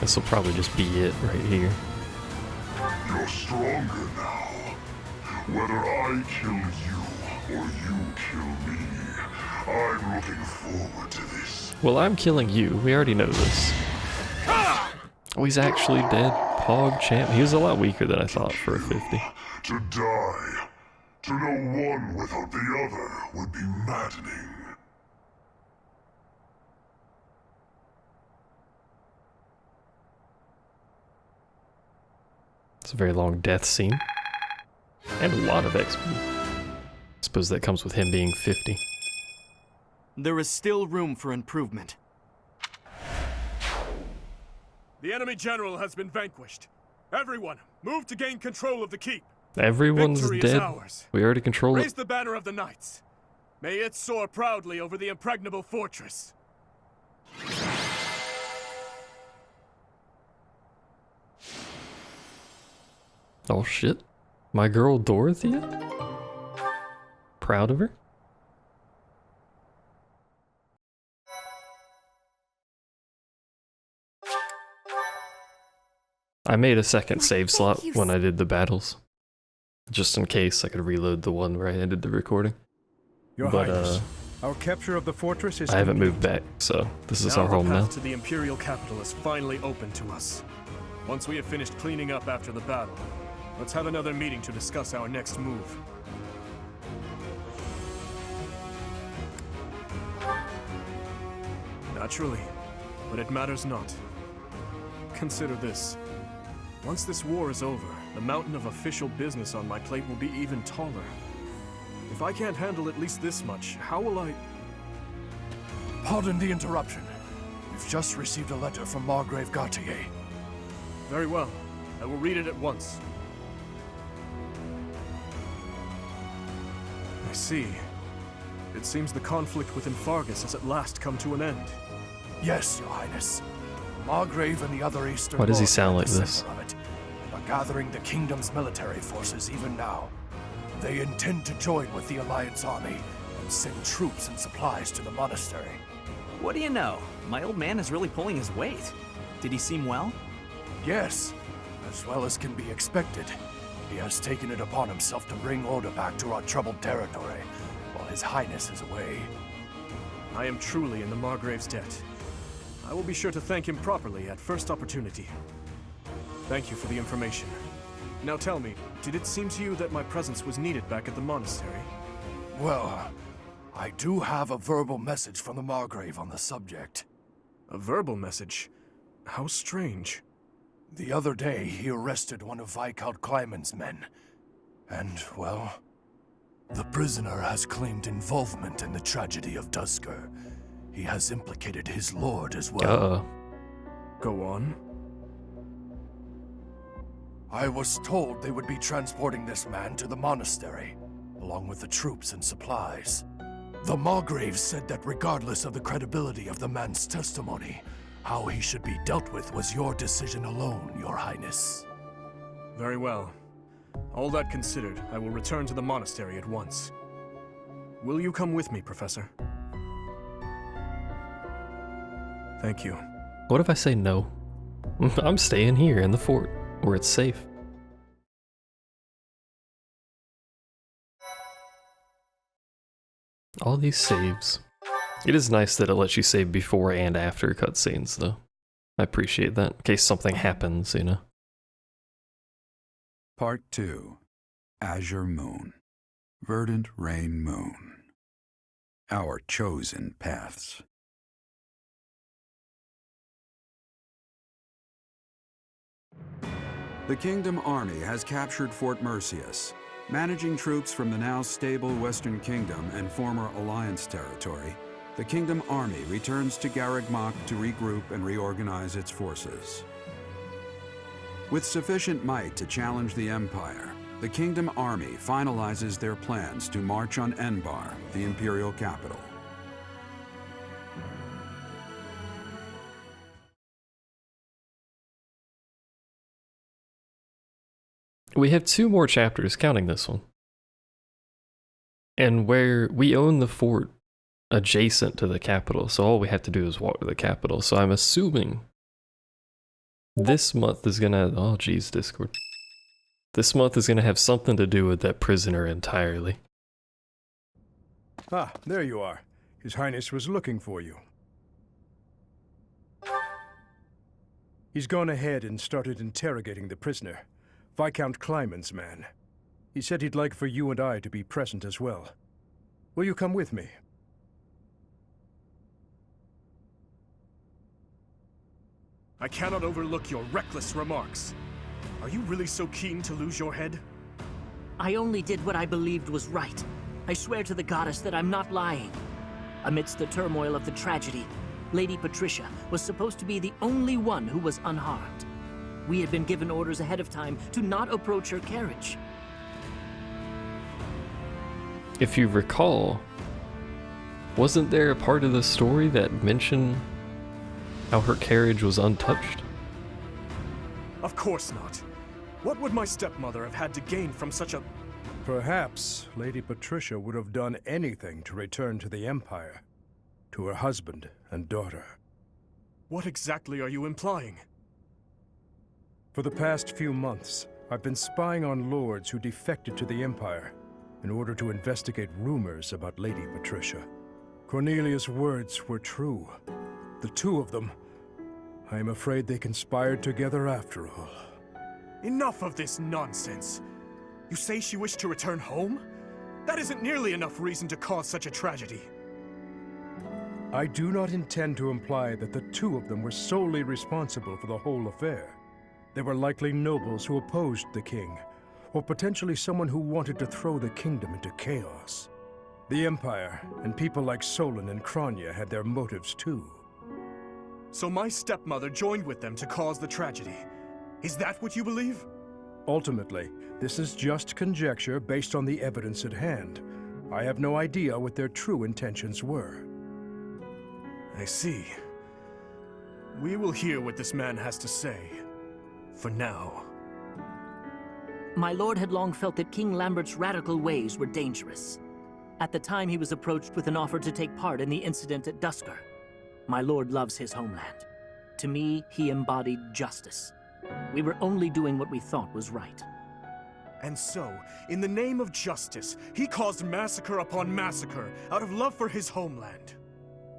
This will probably just be it right here. You're stronger now. Whether I kill you or you kill me, I'm looking forward to this. Well, I'm killing you. We already know this. Oh, he's actually dead. Pog champ. He was a lot weaker than I thought for a 50. To die. To know one without the other would be maddening. It's a very long death scene. And a lot of XP. Suppose that comes with him being 50. There is still room for improvement. The enemy general has been vanquished. Everyone, move to gain control of the keep. Everyone's Victory is dead. ours. We already control Raise it. the banner of the knights. May it soar proudly over the impregnable fortress. Oh shit. My girl Dorothea? Proud of her? I made a second save slot when I did the battles. Just in case I could reload the one where I ended the recording. Your But Highness, our capture of the fortress is I haven't complete. moved back, so this is Now our the home path now. to the Imperial capital is finally open to us. Once we have finished cleaning up after the battle, let's have another meeting to discuss our next move. Naturally, but it matters not. Consider this. Once this war is over, the mountain of official business on my plate will be even taller. If I can't handle at least this much, how will I... Pardon the interruption. We've just received a letter from Margrave Gautier. Very well. I will read it at once. I see. It seems the conflict within Fargus has at last come to an end. Yes, Your Highness. Margrave and the other Eastern Why does he lords sound are like at the this? center of it, and are gathering the kingdom's military forces even now. They intend to join with the Alliance army and send troops and supplies to the monastery. What do you know? My old man is really pulling his weight. Did he seem well? Yes, as well as can be expected. He has taken it upon himself to bring order back to our troubled territory, while His Highness is away. I am truly in the Margrave's debt. I will be sure to thank him properly at first opportunity. Thank you for the information. Now tell me, did it seem to you that my presence was needed back at the monastery? Well, I do have a verbal message from the Margrave on the subject. A verbal message? How strange. The other day, he arrested one of Viscount Kleiman's men. And, well, the prisoner has claimed involvement in the tragedy of Dusker. He has implicated his lord as well. Uh-oh. Go on. I was told they would be transporting this man to the monastery, along with the troops and supplies. The Margrave said that regardless of the credibility of the man's testimony, how he should be dealt with was your decision alone, Your Highness. Very well. All that considered, I will return to the monastery at once. Will you come with me, Professor? Thank you. What if I say no? I'm staying here in the fort, where it's safe. All these saves. It is nice that it lets you save before and after cutscenes, though. I appreciate that, in case something happens, you know. Part 2. Azure Moon. Verdant Rain Moon. Our chosen paths. The Kingdom Army has captured Fort Mercius. Managing troops from the now stable Western Kingdom and former Alliance territory, the Kingdom Army returns to Garreg Mach to regroup and reorganize its forces. With sufficient might to challenge the Empire, the Kingdom Army finalizes their plans to march on Enbar, the Imperial capital. We have 2 more chapters, counting this one. And where we own the fort adjacent to the capital, so all we have to do is walk to the capital. So I'm assuming this month is gonna, oh geez, Discord. This month is gonna have something to do with that prisoner entirely. Ah, there you are. His Highness was looking for you. He's gone ahead and started interrogating the prisoner, Viscount Kleiman's man. He said he'd like for you and I to be present as well. Will you come with me? I cannot overlook your reckless remarks. Are you really so keen to lose your head? I only did what I believed was right. I swear to the goddess that I'm not lying. Amidst the turmoil of the tragedy, Lady Patricia was supposed to be the only one who was unharmed. We had been given orders ahead of time to not approach her carriage. If you recall, wasn't there a part of the story that mentioned how her carriage was untouched? Of course not. What would my stepmother have had to gain from such a... Perhaps Lady Patricia would have done anything to return to the Empire, to her husband and daughter. What exactly are you implying? For the past few months, I've been spying on lords who defected to the Empire in order to investigate rumors about Lady Patricia. Cornelia's words were true. The 2 of them, I am afraid they conspired together after all. Enough of this nonsense. You say she wished to return home? That isn't nearly enough reason to cause such a tragedy. I do not intend to imply that the 2 of them were solely responsible for the whole affair. They were likely nobles who opposed the king, or potentially someone who wanted to throw the kingdom into chaos. The Empire and people like Solon and Kranya had their motives too. So my stepmother joined with them to cause the tragedy. Is that what you believe? Ultimately, this is just conjecture based on the evidence at hand. I have no idea what their true intentions were. I see. We will hear what this man has to say. For now. My lord had long felt that King Lambert's radical ways were dangerous. At the time, he was approached with an offer to take part in the incident at Dusker. My lord loves his homeland. To me, he embodied justice. We were only doing what we thought was right. And so, in the name of justice, he caused massacre upon massacre out of love for his homeland.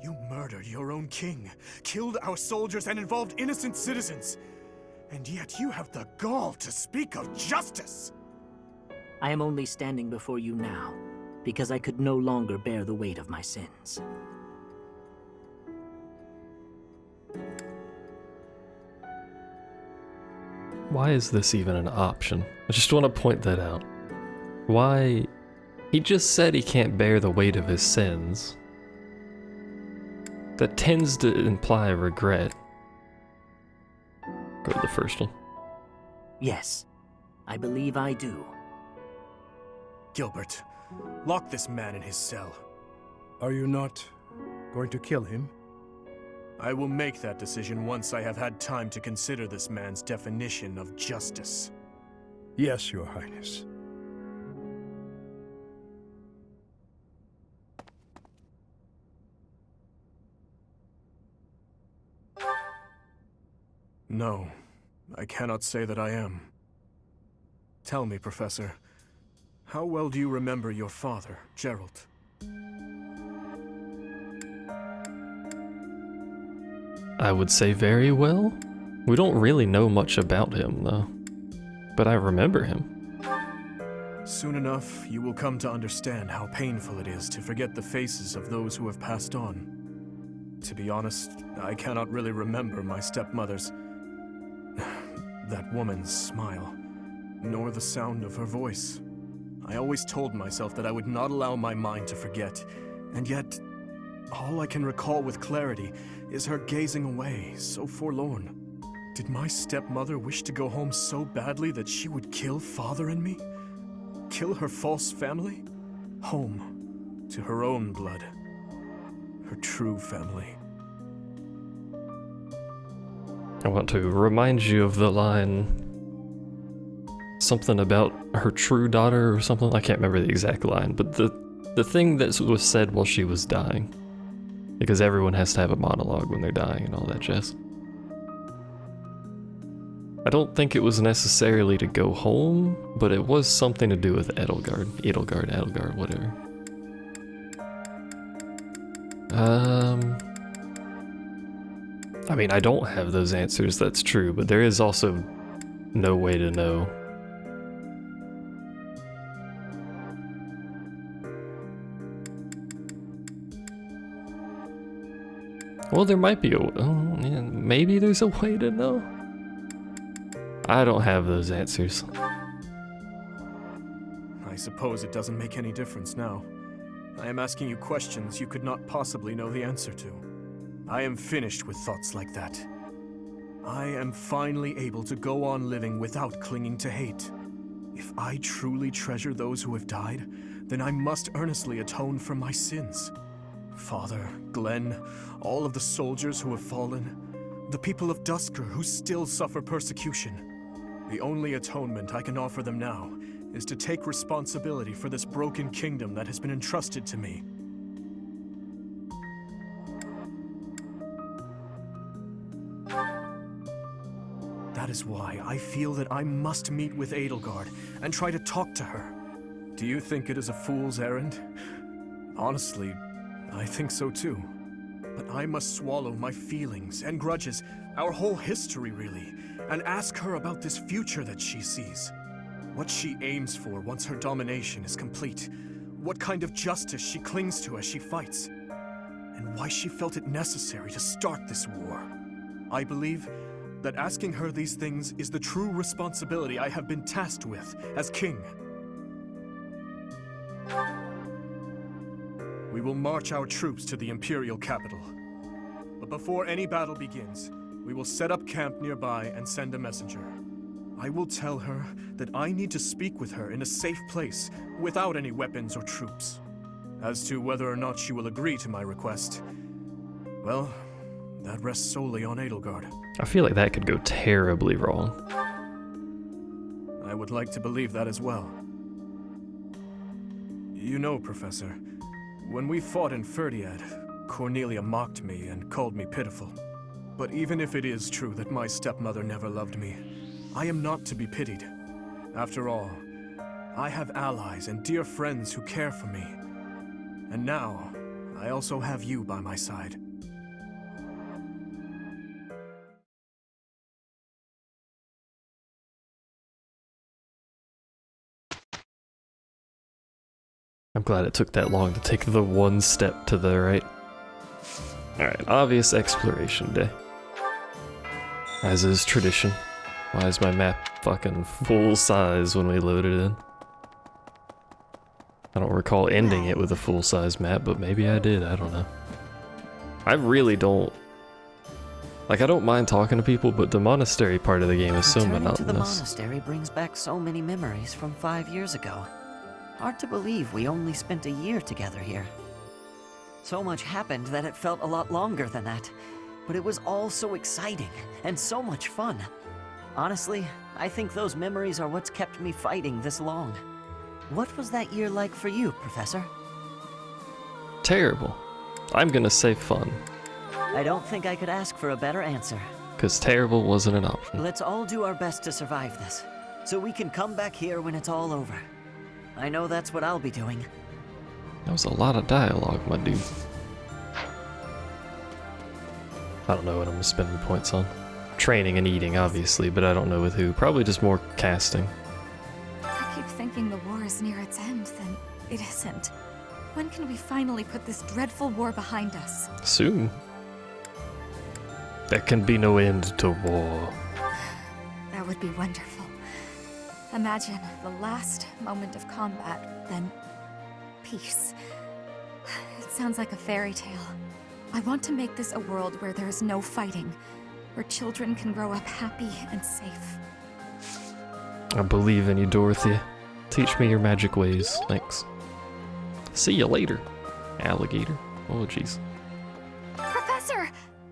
You murdered your own king, killed our soldiers, and involved innocent citizens. And yet you have the gall to speak of justice! I am only standing before you now, because I could no longer bear the weight of my sins. Why is this even an option? I just want to point that out. Why? He just said he can't bear the weight of his sins. That tends to imply regret. Go to the first one. Yes, I believe I do. Gilbert, lock this man in his cell. Are you not going to kill him? I will make that decision once I have had time to consider this man's definition of justice. Yes, Your Highness. No, I cannot say that I am. Tell me, Professor, how well do you remember your father, Geralt? I would say very well. We don't really know much about him, though. But I remember him. Soon enough, you will come to understand how painful it is to forget the faces of those who have passed on. To be honest, I cannot really remember my stepmother's... that woman's smile, nor the sound of her voice. I always told myself that I would not allow my mind to forget, and yet, all I can recall with clarity is her gazing away, so forlorn. Did my stepmother wish to go home so badly that she would kill Father and me? Kill her false family? Home, to her own blood. Her true family. I want to remind you of the line... something about her true daughter or something. I can't remember the exact line, but the thing that was said while she was dying. Because everyone has to have a monologue when they're dying and all that jazz. I don't think it was necessarily to go home, but it was something to do with Edelgard, whatever. I mean, I don't have those answers, that's true, but there is also no way to know. Well, there might be maybe there's a way to know. I don't have those answers. I suppose it doesn't make any difference now. I am asking you questions you could not possibly know the answer to. I am finished with thoughts like that. I am finally able to go on living without clinging to hate. If I truly treasure those who have died, then I must earnestly atone for my sins. Father, Glenn, all of the soldiers who have fallen, the people of Dusker who still suffer persecution. The only atonement I can offer them now is to take responsibility for this broken kingdom that has been entrusted to me. That is why I feel that I must meet with Edelgard and try to talk to her. Do you think it is a fool's errand? Honestly, I think so too. But I must swallow my feelings and grudges, our whole history really, and ask her about this future that she sees. What she aims for once her domination is complete. What kind of justice she clings to as she fights. And why she felt it necessary to start this war. I believe that asking her these things is the true responsibility I have been tasked with as king. We will march our troops to the Imperial capital. But before any battle begins, we will set up camp nearby and send a messenger. I will tell her that I need to speak with her in a safe place, without any weapons or troops. As to whether or not she will agree to my request, well, that rests solely on Edelgard. I feel like that could go terribly wrong. I would like to believe that as well. You know, Professor, when we fought in Ferdiad, Cornelia mocked me and called me pitiful. But even if it is true that my stepmother never loved me, I am not to be pitied. After all, I have allies and dear friends who care for me. And now, I also have you by my side. I'm glad it took that long to take the one step to the right. Alright, obvious exploration day. As is tradition. Why is my map fucking full size when we load it in? I don't recall ending it with a full size map, but maybe I did, I don't know. I really don't... Like, I don't mind talking to people, but the monastery part of the game is so Returning monotonous. to the monastery brings back so many memories from 5 years ago. Hard to believe we only spent a year together here. So much happened that it felt a lot longer than that. But it was all so exciting, and so much fun. Honestly, I think those memories are what's kept me fighting this long. What was that year like for you, Professor? Terrible. I'm gonna say fun. I don't think I could ask for a better answer. Because terrible wasn't an option. Let's all do our best to survive this, so we can come back here when it's all over. I know that's what I'll be doing. That was a lot of dialogue, my dude. I don't know what I'm gonna spend my points on. Training and eating, obviously, but I don't know with who. Probably just more casting. I keep thinking the war is near its end, then it isn't. When can we finally put this dreadful war behind us? Soon. There can be no end to war. That would be wonderful. Imagine the last moment of combat, then peace. It sounds like a fairy tale. I want to make this a world where there is no fighting, where children can grow up happy and safe. I believe in you, Dorothea. Teach me your magic ways. Thanks. See you later, alligator. Oh, jeez. Professor!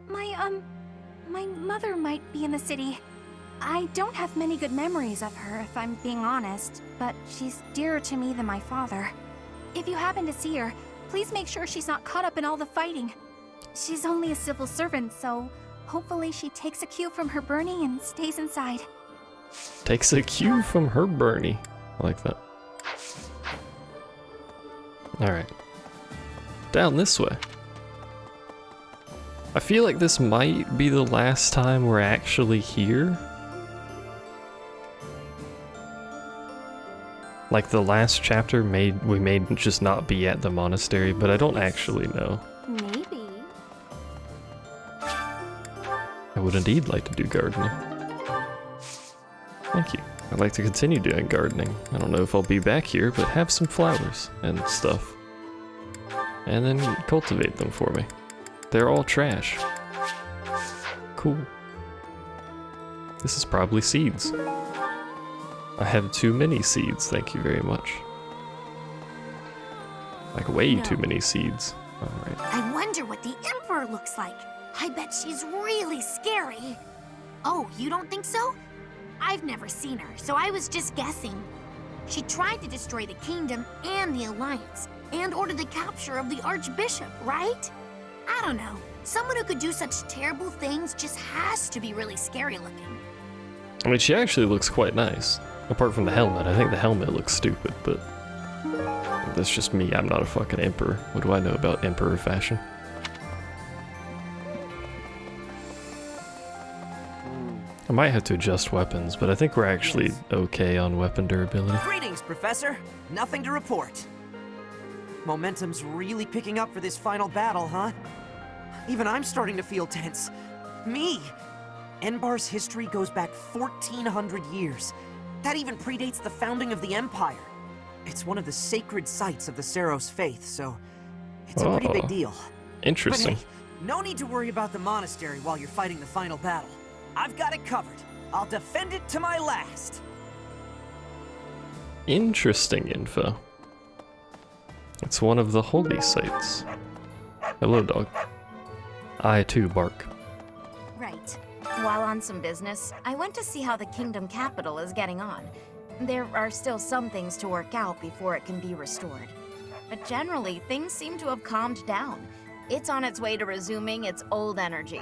My mother might be in the city. I don't have many good memories of her, if I'm being honest, but she's dearer to me than my father. If you happen to see her, please make sure she's not caught up in all the fighting. She's only a civil servant, so hopefully she takes a cue from her Bernie and stays inside. Takes a cue from her Bernie. I like that. Alright. Down this way. I feel like this might be the last time we're actually here. Like the last chapter we may just not be at the monastery, but I don't actually know. Maybe. I would indeed like to do gardening. Thank you. I'd like to continue doing gardening. I don't know if I'll be back here, but have some flowers and stuff. And then cultivate them for me. They're all trash. Cool. This is probably seeds. I have too many seeds, thank you very much. Like way too many seeds. Alright. I wonder what the Emperor looks like. I bet she's really scary. Oh, you don't think so? I've never seen her, so I was just guessing. She tried to destroy the kingdom and the Alliance, and ordered the capture of the Archbishop, right? I don't know. Someone who could do such terrible things just has to be really scary looking. I mean, she actually looks quite nice. Apart from the helmet. I think the helmet looks stupid, but that's just me. I'm not a fucking emperor. What do I know about emperor fashion? I might have to adjust weapons, but I think we're actually okay on weapon durability. Greetings, Professor. Nothing to report. Momentum's really picking up for this final battle, huh? Even I'm starting to feel tense. Me! Enbar's history goes back 1,400 years. That even predates the founding of the Empire. It's one of the sacred sites of the Seros faith, so it's a pretty big deal. Interesting. But hey, no need to worry about the monastery while you're fighting the final battle. I've got it covered. I'll defend it to my last. Interesting info. It's one of the holy sites. Hello, dog. I too bark. Right. While on some business, I went to see how the kingdom capital is getting on. There are still some things to work out before it can be restored. But generally, things seem to have calmed down. It's on its way to resuming its old energy.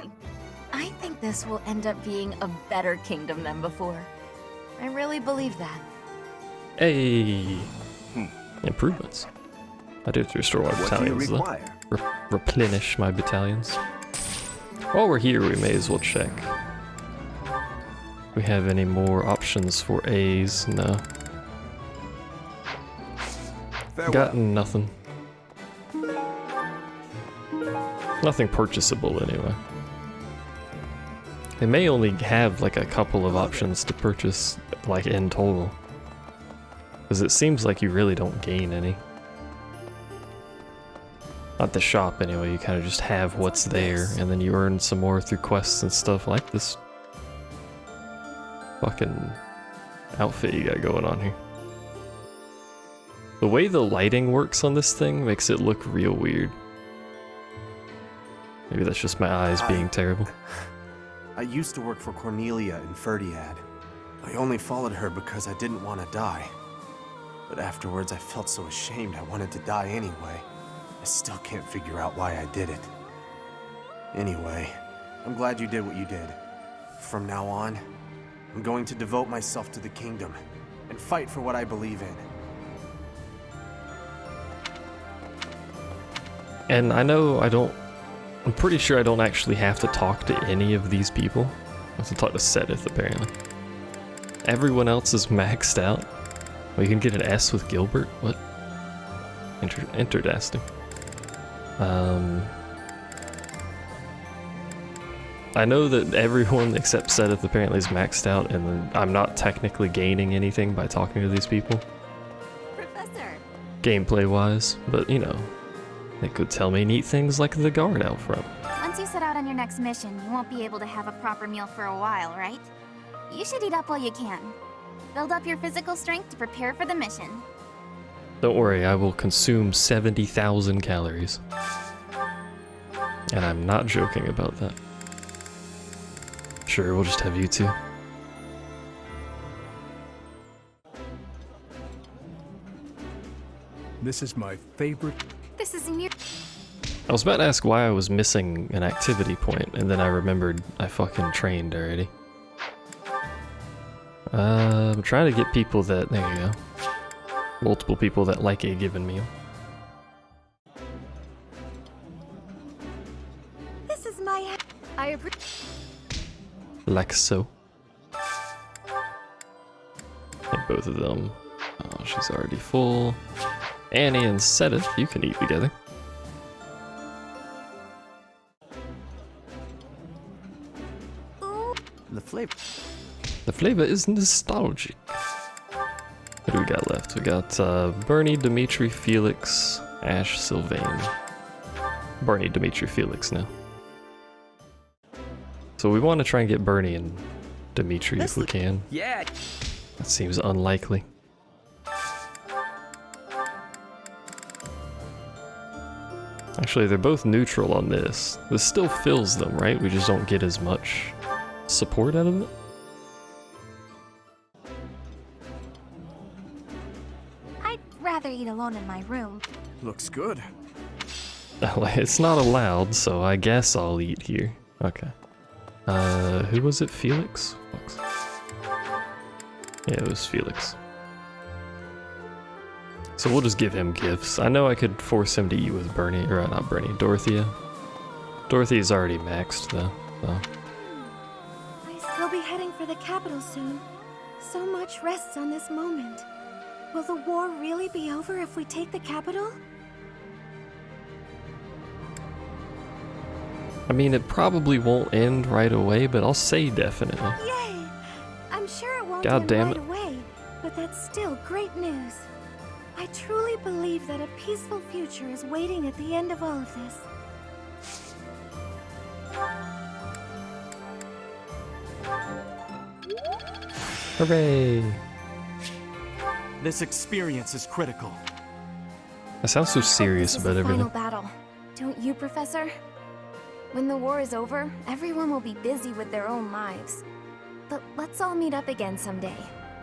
I think this will end up being a better kingdom than before. I really believe that. Hey! Improvements. I did restore my battalions though. Replenish my battalions. While we're here, we may as well check. We have any more options for A's? No. Got nothing. Nothing purchasable anyway. They may only have like a couple of options to purchase, like in total. Because it seems like you really don't gain any. At the shop anyway, you kind of just have what's there, and then you earn some more through quests and stuff like this fucking outfit you got going on here. The way the lighting works on this thing makes it look real weird. Maybe that's just my eyes being terrible. I used to work for Cornelia in Ferdiad. I only followed her because I didn't want to die. But afterwards I felt so ashamed I wanted to die anyway. I still can't figure out why I did it. Anyway, I'm glad you did what you did. From now on, I'm going to devote myself to the kingdom and fight for what I believe in. And I know I'm pretty sure I don't actually have to talk to any of these people. I have to talk to Sedith apparently. Everyone else is maxed out. Oh, you can get an S with Gilbert? What? Interesting. I know that everyone except Sedith apparently is maxed out, and then I'm not technically gaining anything by talking to these people. Professor! Gameplay-wise, but you know, they could tell me neat things like the guard out front. Once you set out on your next mission, you won't be able to have a proper meal for a while, right? You should eat up while you can. Build up your physical strength to prepare for the mission. Don't worry, I will consume 70,000 calories. And I'm not joking about that. Sure, we'll just have you two. This is my favorite. This is new. I was about to ask why I was missing an activity point, and then I remembered I fucking trained already. I'm trying to get people that, there you go. Multiple people that like a given meal. This is my... I appreciate... Like so. Take both of them. Oh, she's already full. Annie and Sedith, you can eat together. The flavor is nostalgic. What do we got left? We got Bernie, Dimitri, Felix, Ash, Sylvain. Bernie, Dimitri, Felix now. So we want to try and get Bernie and Dimitri if we can. Yeah. That seems unlikely. Actually, they're both neutral on this. This still fills them, right? We just don't get as much support out of it. I'd rather eat alone in my room. Looks good. It's not allowed, so I guess I'll eat here. Okay. Who was it? Felix? Yeah, it was Felix. So we'll just give him gifts. I know I could force him to eat with Bernie, or not Bernie, Dorothea. Dorothea's already maxed though, so. We'll be heading for the capital soon. So much rests on this moment. Will the war really be over if we take the capital? I mean, it probably won't end right away, but I'll say definitely. Yay! I'm sure it won't God end damn right it. away, but that's still great news. I truly believe that a peaceful future is waiting at the end of all of this. Hooray! This experience is critical. I sound so serious This is about the everything. final battle. Don't you, Professor? When the war is over, everyone will be busy with their own lives. But let's all meet up again someday.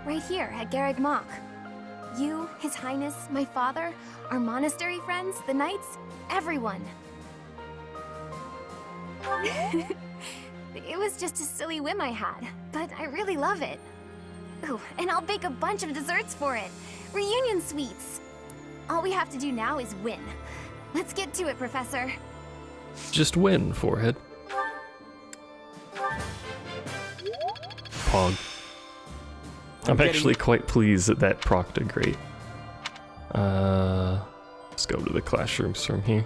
Right here at Garreg Mach. You, His Highness, my father, our monastery friends, the knights, everyone. It was just a silly whim I had, but I really love it. Ooh, and I'll bake a bunch of desserts for it. Reunion sweets. All we have to do now is win. Let's get to it, Professor. Just win, forehead. Pog. I'm actually quite pleased that that procced a great. Let's go to the classrooms from here.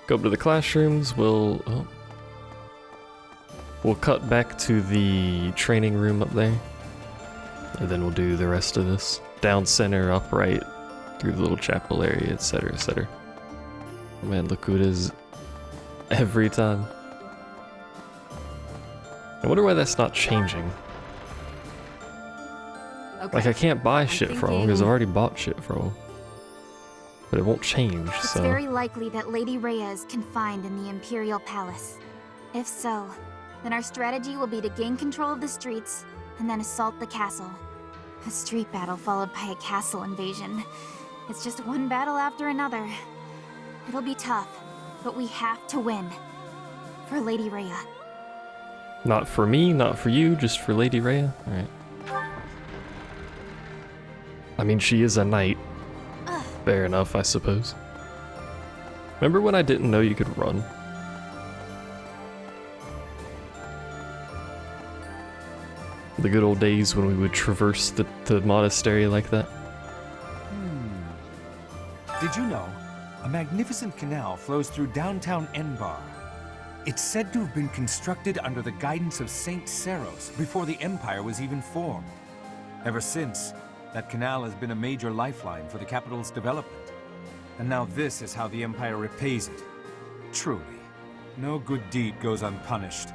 Go up to the classrooms, we'll cut back to the training room up there. And then we'll do the rest of this. Down center, up right, through the little chapel area, etc, etc. Man, look who it is every time. I wonder why that's not changing. Okay. Like, I can't buy shit from him because I've already bought shit from him. But it won't change, It's so... very likely that Lady Rhea is confined in the Imperial Palace. If so, then our strategy will be to gain control of the streets and then assault the castle. A street battle followed by a castle invasion. It's just one battle after another. It'll be tough, but we have to win. For Lady Rhea. Not for me, not for you, just for Lady Rhea? Alright. I mean, she is a knight. Fair enough, I suppose. Remember when I didn't know you could run? The good old days when we would traverse the monastery like that? Did you know a magnificent canal flows through downtown Enbar? It's said to have been constructed under the guidance of Saint Seros before the Empire was even formed. Ever since, that canal has been a major lifeline for the capital's development. And now this is how the Empire repays it. Truly, no good deed goes unpunished.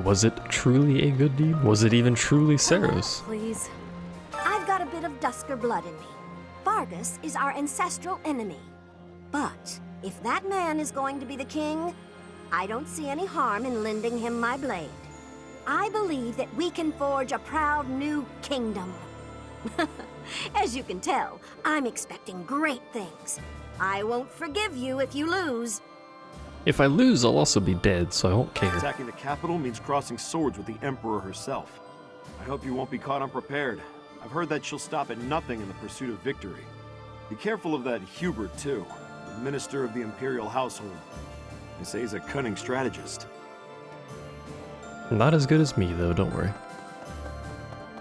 Was it truly a good deed? Was it even truly Seros? Please. I've got a bit of Dusker blood in me. Vargas is our ancestral enemy. But if that man is going to be the king, I don't see any harm in lending him my blade. I believe that we can forge a proud new kingdom. As you can tell, I'm expecting great things. I won't forgive you if you lose. If I lose, I'll also be dead, so I won't care. Attacking the capital means crossing swords with the Emperor herself. I hope you won't be caught unprepared. I've heard that she'll stop at nothing in the pursuit of victory. Be careful of that Hubert, too, the minister of the Imperial household. They say he's a cunning strategist. Not as good as me, though, don't worry.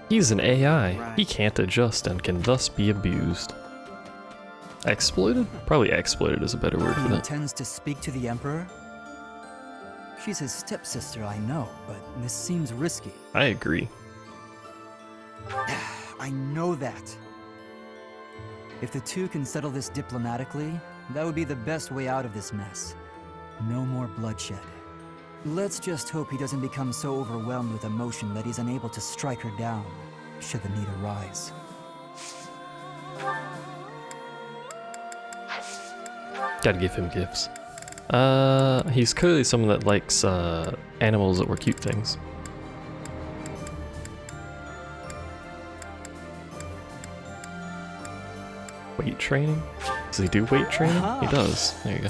He's an AI. He can't adjust and can thus be abused. Exploited? Probably exploited is a better word for He that. intends to speak to the Emperor? She's his stepsister, I know, but this seems risky. I agree. I know that. If the two can settle this diplomatically, that would be the best way out of this mess. No more bloodshed. Let's just hope he doesn't become so overwhelmed with emotion that he's unable to strike her down, should the need arise. Gotta give him gifts. He's clearly someone that likes animals that were cute things. Weight training? Does he do weight training? He does. There you go.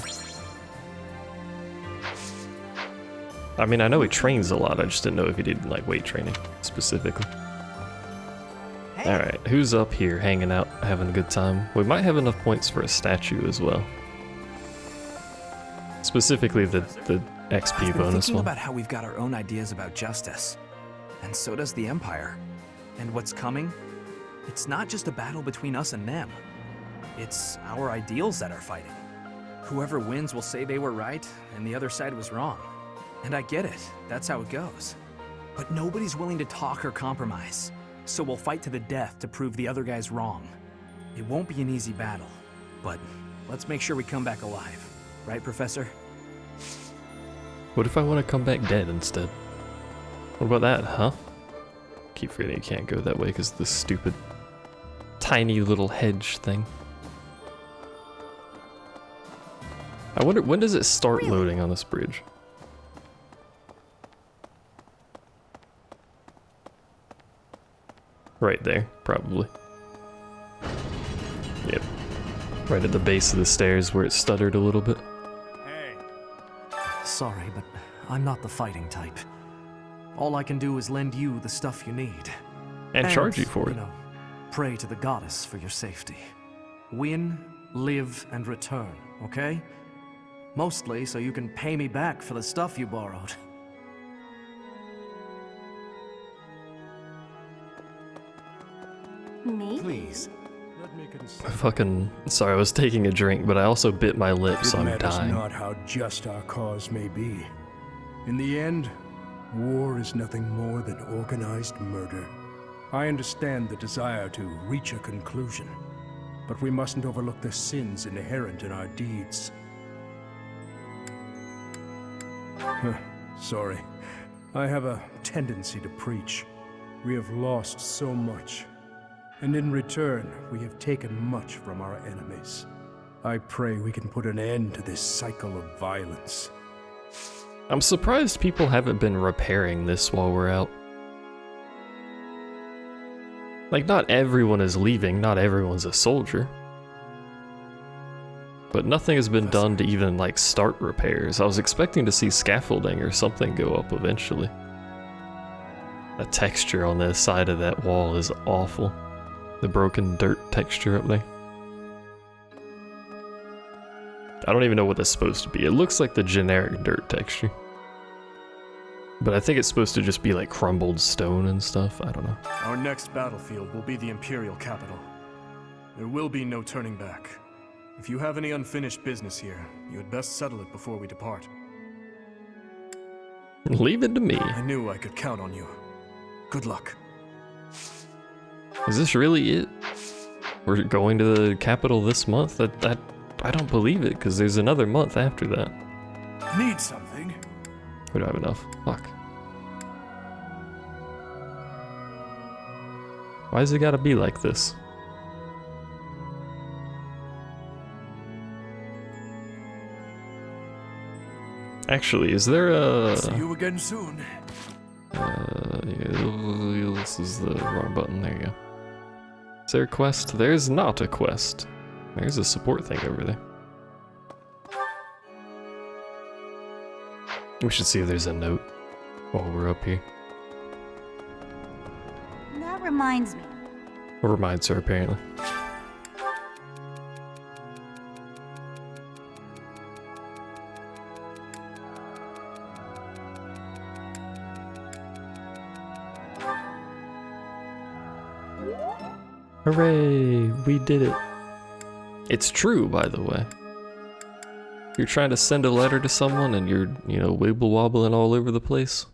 I mean, I know he trains a lot, I just didn't know if he did like weight training specifically. Alright, who's up here hanging out, having a good time? We might have enough points for a statue as well. Specifically the XP I've been bonus thinking one. about how we've got our own ideas about justice. And so does the Empire. And what's coming? It's not just a battle between us and them. It's our ideals that are fighting. Whoever wins will say they were right, and the other side was wrong. And I get it, that's how it goes. But nobody's willing to talk or compromise. So we'll fight to the death to prove the other guy's wrong. It won't be an easy battle, but let's make sure we come back alive. Right, Professor? What if I want to come back dead instead? What about that, huh? Keep forgetting you can't go that way because of the stupid tiny little hedge thing. I wonder, when does it start loading on this bridge? Right there, probably. Yep. Right at the base of the stairs where it stuttered a little bit. Sorry, but I'm not the fighting type. All I can do is lend you the stuff you need. And charge you for it. You know, pray to the goddess for your safety. Win, live, and return, okay? Mostly so you can pay me back for the stuff you borrowed. Me? Please, let me consider. Fucking, sorry, I was taking a drink, but I also bit my lip, so It I'm matters dying. not how just our cause may be. In the end, war is nothing more than organized murder. I understand the desire to reach a conclusion, but we mustn't overlook the sins inherent in our deeds. Sorry. I have a tendency to preach. We have lost so much, and in return, we have taken much from our enemies. I pray we can put an end to this cycle of violence. I'm surprised people haven't been repairing this while we're out. Like, not everyone is leaving, not everyone's a soldier. But nothing has been done to even, like, start repairs. I was expecting to see scaffolding or something go up eventually. The texture on the side of that wall is awful. The broken dirt texture up there. I don't even know what that's supposed to be. It looks like the generic dirt texture. But I think it's supposed to just be like crumbled stone and stuff. I don't know. Our next battlefield will be the Imperial capital. There will be no turning back. If you have any unfinished business here, you had best settle it before we depart. Leave it to me. I knew I could count on you. Good luck. Is this really it? We're going to the capital this month? That I don't believe it, because there's another month after that. Need something? We don't have enough. Fuck. Why does it gotta be like this? Actually, is there a... See you again soon. Yeah, this is the wrong button. There you go. Is there a quest? There's not a quest. There's a support thing over there. We should see if there's a note while we're up here. That reminds me. It reminds her, apparently. Hooray! We did it. It's true, by the way. You're trying to send a letter to someone and you're, wibble wobbling all over the place.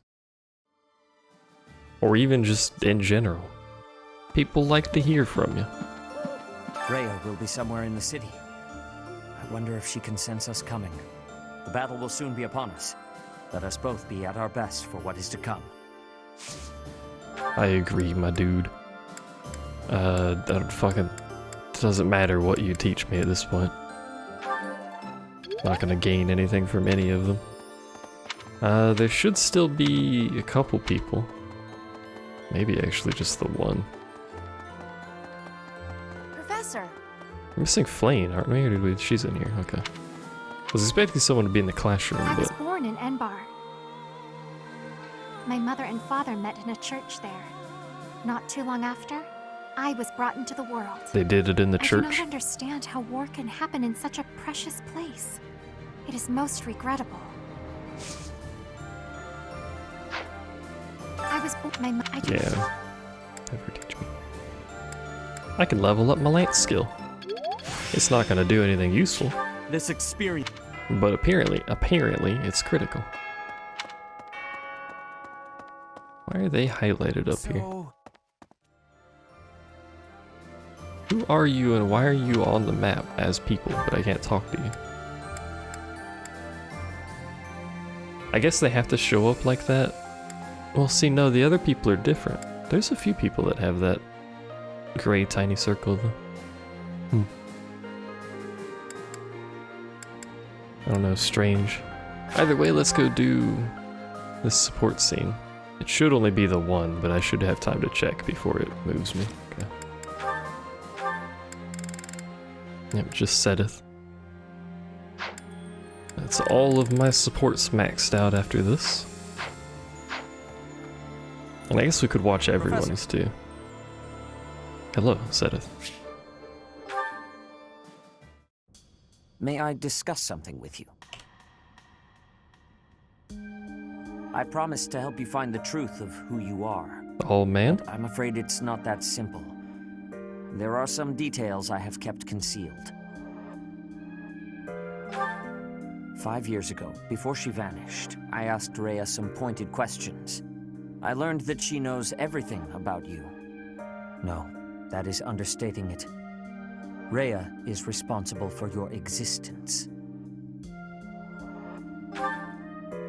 Or even just in general. People like to hear from you. Rhea will be somewhere in the city. I wonder if she can sense us coming. The battle will soon be upon us. Let us both be at our best for what is to come. I agree, my dude. That fucking doesn't matter what you teach me at this point. Not gonna gain anything from any of them. There should still be a couple people. Maybe actually just the one. Professor! We're missing Flane, aren't we? Or did we? She's in here, okay. I was expecting someone to be in the classroom, I was but... born in Enbar. My mother and father met in a church there. Not too long after, I was brought into the world. They did it in the I do church. not understand how war can happen in such a precious place. It is most regrettable. I was born. Yeah. Never teach me. I can level up my lance skill. It's not gonna do anything useful. This experience. But apparently, it's critical. Why are they highlighted up here? Who are you and why are you on the map as people, but I can't talk to you? I guess they have to show up like that. Well, see, no, the other people are different. There's a few people that have that gray tiny circle though. I don't know, strange. Either way, let's go do this support scene. It should only be the one, but I should have time to check before it moves me. Okay. Yep, just setteth. That's all of my supports maxed out after this. And I guess we could watch everyone's too. Hello, setteth. May I discuss something with you? I promised to help you find the truth of who you are. Oh man? But I'm afraid it's not that simple. There are some details I have kept concealed. 5 years ago, before she vanished, I asked Rhea some pointed questions. I learned that she knows everything about you. No, that is understating it. Rhea is responsible for your existence.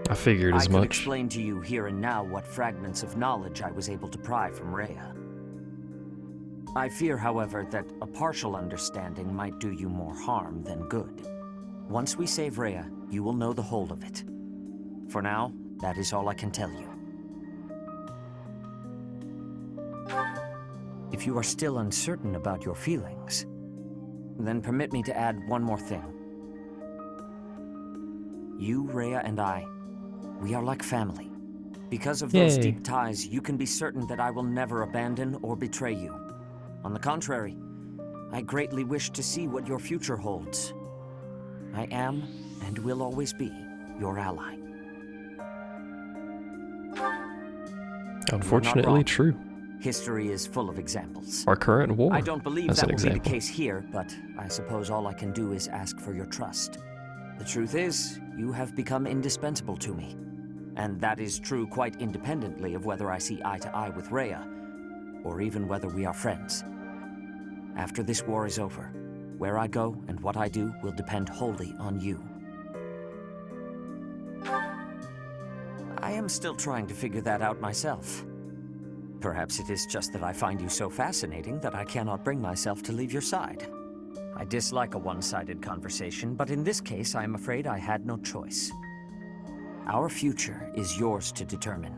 I figured as I could much. explain to you here and now what fragments of knowledge I was able to pry from Rhea. I fear, however, that a partial understanding might do you more harm than good. Once we save Rhea, you will know the whole of it. For now, that is all I can tell you. If you are still uncertain about your feelings, then permit me to add one more thing. You, Rhea, and I, we are like family. Because of those Yay. deep ties, you can be certain that I will never abandon or betray you. On the contrary, I greatly wish to see what your future holds. I am, and will always be, your ally. Unfortunately true. History is full of examples. Our current war, I don't believe as that an will be the example. case here, but I suppose all I can do is ask for your trust. The truth is, you have become indispensable to me. And that is true quite independently of whether I see eye to eye with Rhea, or even whether we are friends. After this war is over, where I go and what I do will depend wholly on you. I am still trying to figure that out myself. Perhaps it is just that I find you so fascinating that I cannot bring myself to leave your side. I dislike a one-sided conversation, but in this case, I am afraid I had no choice. Our future is yours to determine.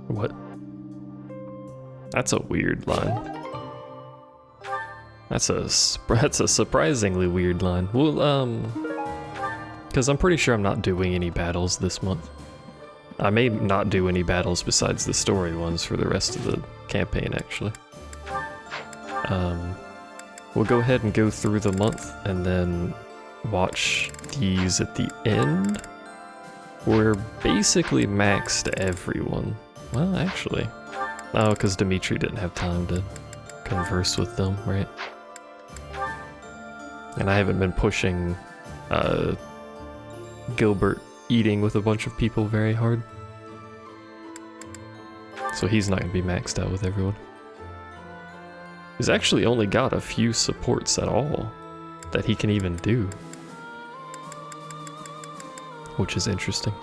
What? That's a weird line. That's a surprisingly weird line. Well, because I'm pretty sure I'm not doing any battles this month. I may not do any battles besides the story ones for the rest of the campaign, actually. We'll go ahead and go through the month and then watch these at the end. We're basically maxed everyone. Well, actually. Oh, because Dimitri didn't have time to converse with them, right? And I haven't been pushing Gilbert eating with a bunch of people very hard. So he's not going to be maxed out with everyone. He's actually only got a few supports at all that he can even do. Which is interesting.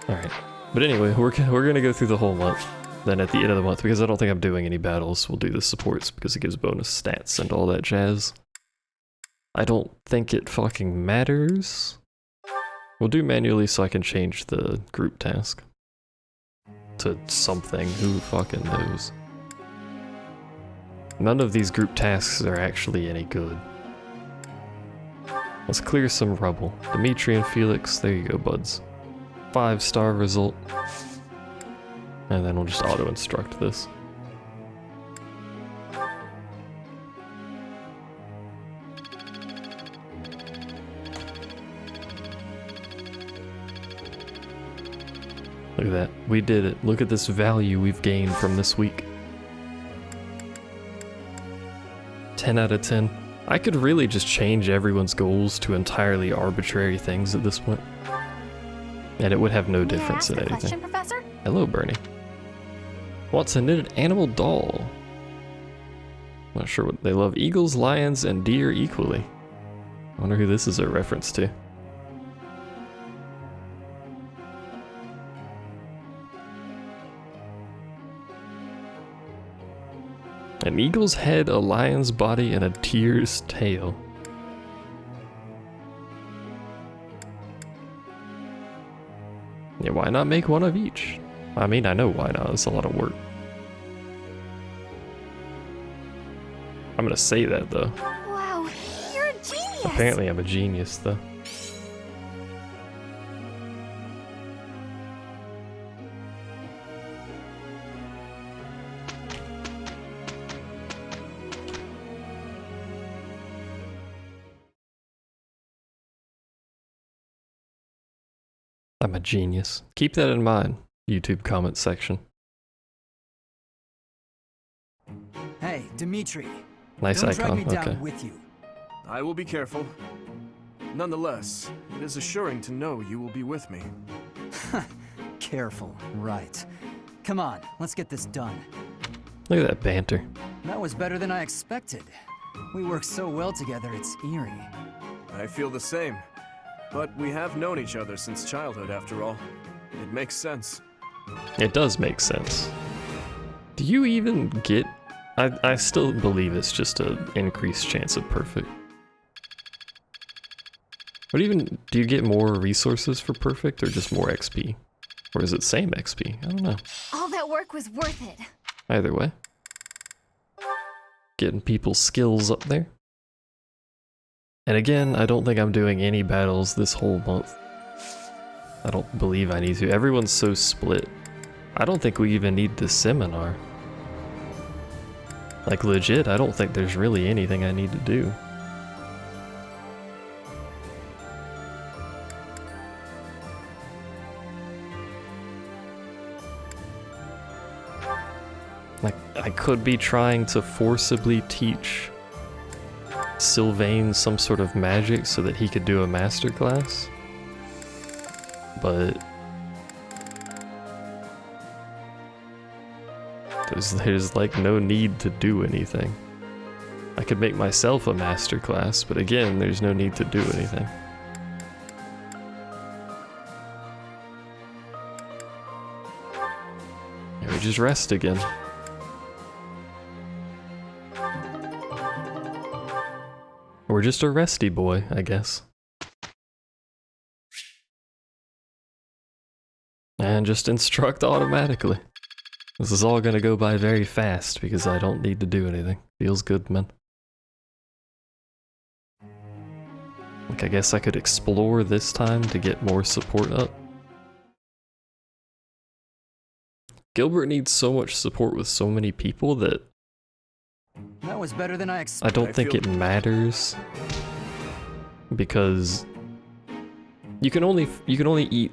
Alright. But anyway, we're going to go through the whole month. Then at the end of the month, because I don't think I'm doing any battles, we'll do the supports because it gives bonus stats and all that jazz. I don't think it fucking matters. We'll do manually so I can change the group task to something. Who fucking knows? None of these group tasks are actually any good. Let's clear some rubble. Dimitri and Felix, there you go, buds. 5-star result. And then we'll just auto-instruct this. Look at that. We did it. Look at this value we've gained from this week. 10 out of 10. I could really just change everyone's goals to entirely arbitrary things at this point. And it would have no difference in anything. Question, Professor? Hello, Bernie. What's a knitted animal doll? Not sure what they love. Eagles, lions, and deer equally. I wonder who this is a reference to. An eagle's head, a lion's body, and a deer's tail. Yeah, why not make one of each? I mean, I know why not. It's a lot of work. I'm gonna say that though. Wow, you're a genius! Apparently I'm a genius though. I'm a genius. Keep that in mind, YouTube comment section. Hey, Dimitri. Nice Don't icon, drag me down okay. with you. I will be careful. Nonetheless, it is assuring to know you will be with me. Careful, right. Come on, let's get this done. Look at that banter. That was better than I expected. We work so well together, it's eerie. I feel the same. But we have known each other since childhood, after all. It makes sense. It does make sense. Do you even get... I still believe it's just an increased chance of perfect. What even... Do you get more resources for perfect or just more XP? Or is it same XP? I don't know. All that work was worth it. Either way. Getting people's skills up there. And again, I don't think I'm doing any battles this whole month. I don't believe I need to. Everyone's so split. I don't think we even need the seminar. Like legit, I don't think there's really anything I need to do. Like, I could be trying to forcibly teach Sylvain some sort of magic so that he could do a masterclass, but there's like no need to do anything. I could make myself a masterclass, but again, there's no need to do anything. And we just rest again. We're just a resty boy, I guess. And just instruct automatically. This is all gonna go by very fast because I don't need to do anything. Feels good, man. Like, I guess I could explore this time to get more support up. Gilbert needs so much support with so many people that That was better than I expected. I don't think it matters, because you can only eat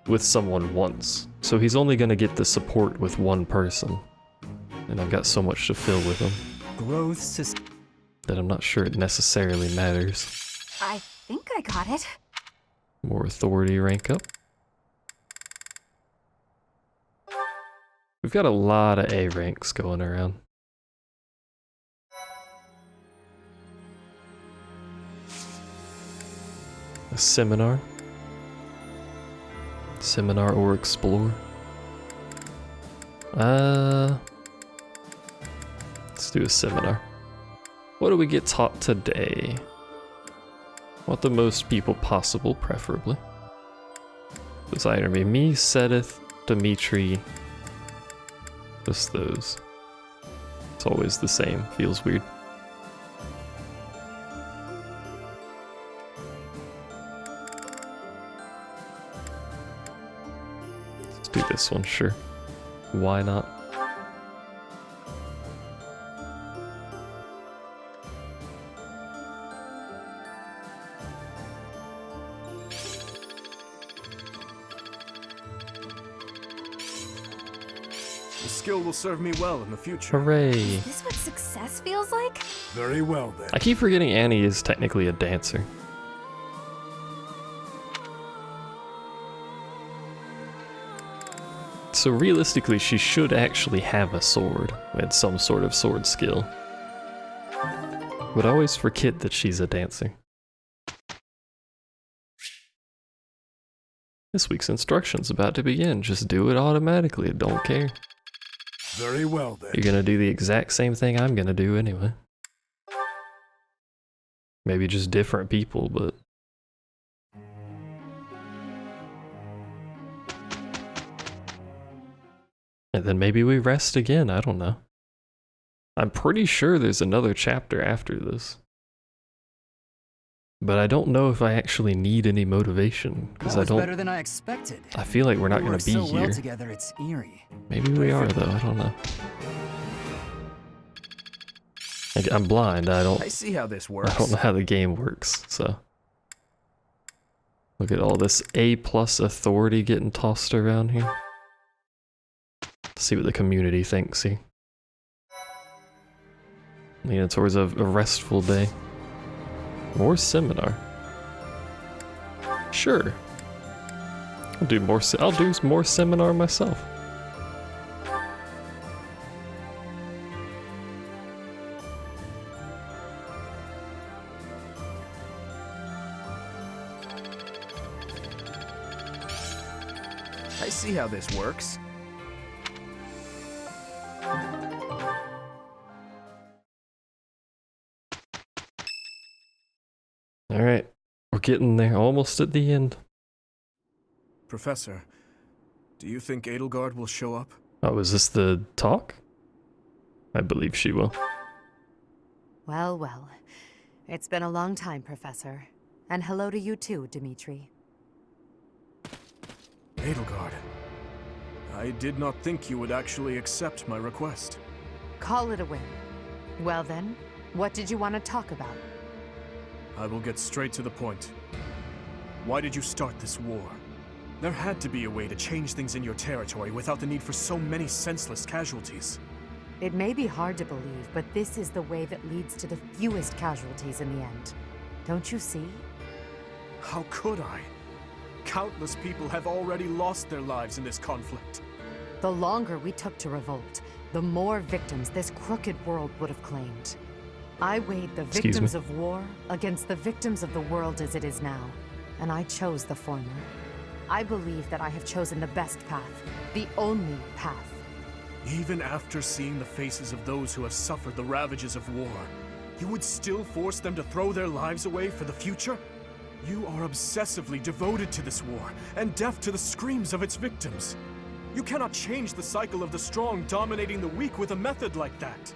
with someone once, so he's only gonna get the support with one person, and I've got so much to fill with him Growth that I'm not sure it necessarily matters. I think I got it. More authority rank up. We've got a lot of A ranks going around. A seminar. Seminar or explore. Let's do a seminar. What do we get taught today? Want the most people possible, preferably. This item be me, Sedith, Dimitri. Just those. It's always the same. Feels weird. Do this one, sure. Why not? The skill will serve me well in the future. Hooray! Is this what success feels like? Very well then. I keep forgetting Annie is technically a dancer. So realistically, she should actually have a sword, and some sort of sword skill. But I always forget that she's a dancer. This week's instruction's about to begin. Just do it automatically, don't care. Very well then. You're gonna do the exact same thing I'm gonna do anyway. Maybe just different people, but... And then maybe we rest again, I don't know. I'm pretty sure there's another chapter after this. But I don't know if I actually need any motivation, because I don't... better than I expected. I feel like we're not going to be so here. well together, it's eerie. Maybe we are, though, I don't know. I'm blind, I see how this works. I don't know how the game works, so... Look at all this A+ authority getting tossed around here. Let's see what the community thinks here. Leaning towards a restful day. More seminar. Sure. I'll do more seminar myself. I see how this works. Alright, we're getting there, almost at the end. Professor, do you think Edelgard will show up? Oh, is this the talk? I believe she will. Well, well. It's been a long time, Professor. And hello to you too, Dimitri. Edelgard, I did not think you would actually accept my request. Call it a win. Well then, what did you want to talk about? I will get straight to the point. Why did you start this war? There had to be a way to change things in your territory without the need for so many senseless casualties. It may be hard to believe, but this is the way that leads to the fewest casualties in the end. Don't you see? How could I? Countless people have already lost their lives in this conflict. The longer we took to revolt, the more victims this crooked world would have claimed. I weighed the victims of war against the victims of the world as it is now, and I chose the former. I believe that I have chosen the best path, the only path. Even after seeing the faces of those who have suffered the ravages of war, you would still force them to throw their lives away for the future? You are obsessively devoted to this war, and deaf to the screams of its victims. You cannot change the cycle of the strong dominating the weak with a method like that.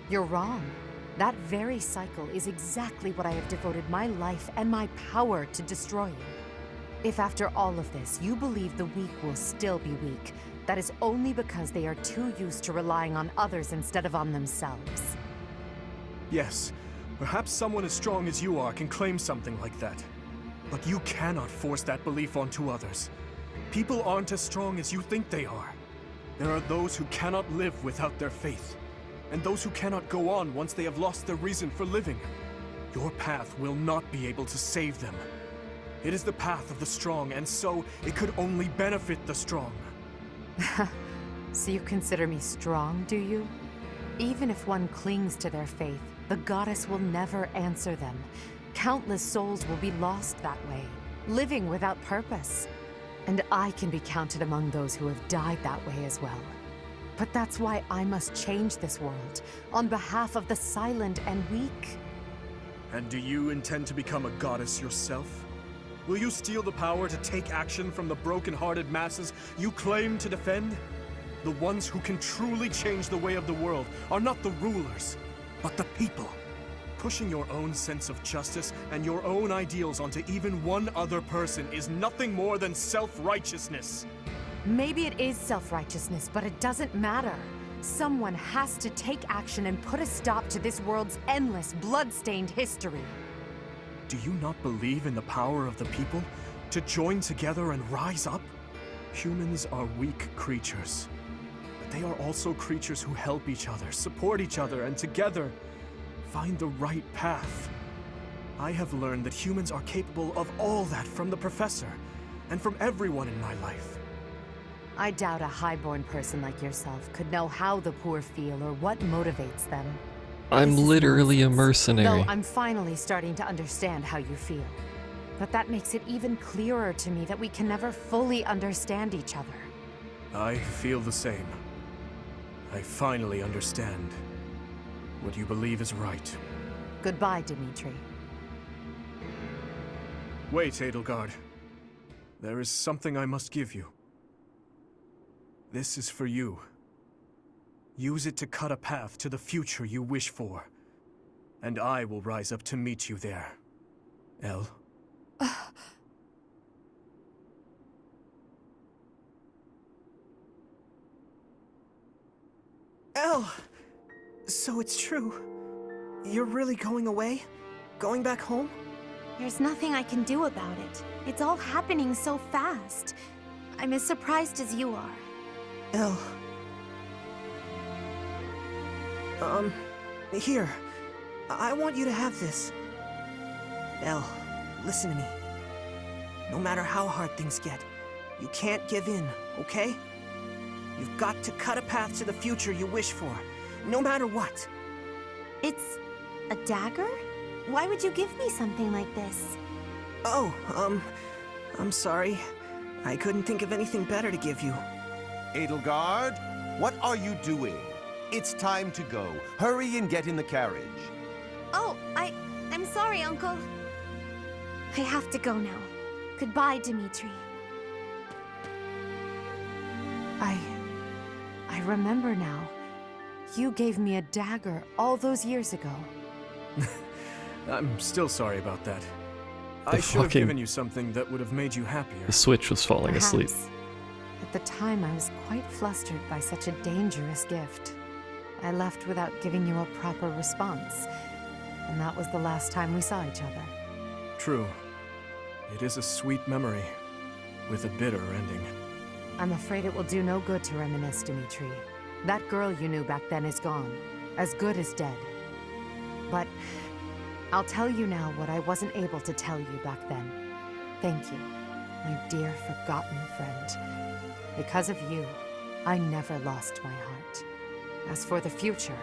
You're wrong. That very cycle is exactly what I have devoted my life and my power to destroying. If after all of this, you believe the weak will still be weak, that is only because they are too used to relying on others instead of on themselves. Yes, perhaps someone as strong as you are can claim something like that. But you cannot force that belief onto others. People aren't as strong as you think they are. There are those who cannot live without their faith, and those who cannot go on once they have lost their reason for living. Your path will not be able to save them. It is the path of the strong, and so it could only benefit the strong. So you consider me strong, do you? Even if one clings to their faith, the goddess will never answer them. Countless souls will be lost that way, living without purpose. And I can be counted among those who have died that way as well. But that's why I must change this world, on behalf of the silent and weak. And do you intend to become a goddess yourself? Will you steal the power to take action from the broken-hearted masses you claim to defend? The ones who can truly change the way of the world are not the rulers, but the people. Pushing your own sense of justice and your own ideals onto even one other person is nothing more than self-righteousness. Maybe it is self-righteousness, but it doesn't matter. Someone has to take action and put a stop to this world's endless, blood-stained history. Do you not believe in the power of the people to join together and rise up? Humans are weak creatures, but they are also creatures who help each other, support each other, and together find the right path. I have learned that humans are capable of all that from the Professor, and from everyone in my life. I doubt a highborn person like yourself could know how the poor feel or what motivates them. I'm literally a mercenary. Though I'm finally starting to understand how you feel. But that makes it even clearer to me that we can never fully understand each other. I feel the same. I finally understand. What you believe is right. Goodbye, Dimitri. Wait, Edelgard. There is something I must give you. This is for you. Use it to cut a path to the future you wish for. And I will rise up to meet you there. Elle? Elle! So it's true. You're really going away? Going back home? There's nothing I can do about it. It's all happening so fast. I'm as surprised as you are. Elle. Here. I want you to have this. Elle, listen to me. No matter how hard things get, you can't give in, okay? You've got to cut a path to the future you wish for, no matter what. It's a dagger? Why would you give me something like this? Oh, I'm sorry. I couldn't think of anything better to give you. Edelgard, what are you doing? It's time to go. Hurry and get in the carriage. Oh, I'm sorry, Uncle. I have to go now. Goodbye, Dimitri. I remember now. You gave me a dagger all those years ago. I'm still sorry about that. I should have given you something that would have made you happier. The switch was falling asleep. At the time, I was quite flustered by such a dangerous gift. I left without giving you a proper response. And that was the last time we saw each other. True. It is a sweet memory, with a bitter ending. I'm afraid it will do no good to reminisce, Dimitri. That girl you knew back then is gone. As good as dead. But I'll tell you now what I wasn't able to tell you back then. Thank you, my dear forgotten friend. Because of you, I never lost my heart. As for the future,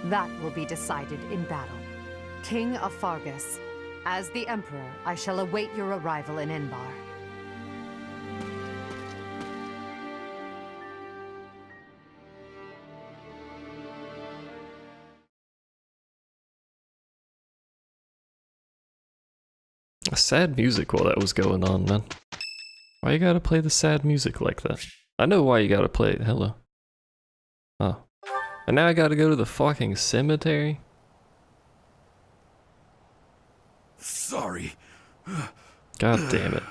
that will be decided in battle. King of Fargus, as the Emperor, I shall await your arrival in Enbar. Sad music while that was going on, man. Why you gotta play the sad music like that? I know why you gotta play it. Hello. Oh. And now I gotta go to the fucking cemetery? Sorry. God damn it.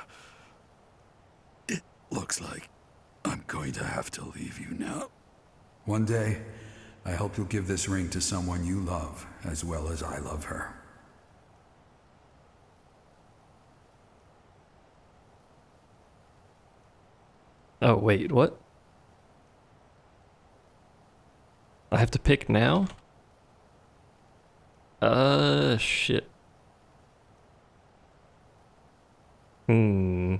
It looks like I'm going to have to leave you now. One day, I hope you'll give this ring to someone you love as well as I love her. Oh, wait, what? I have to pick now? Shit. Hmm.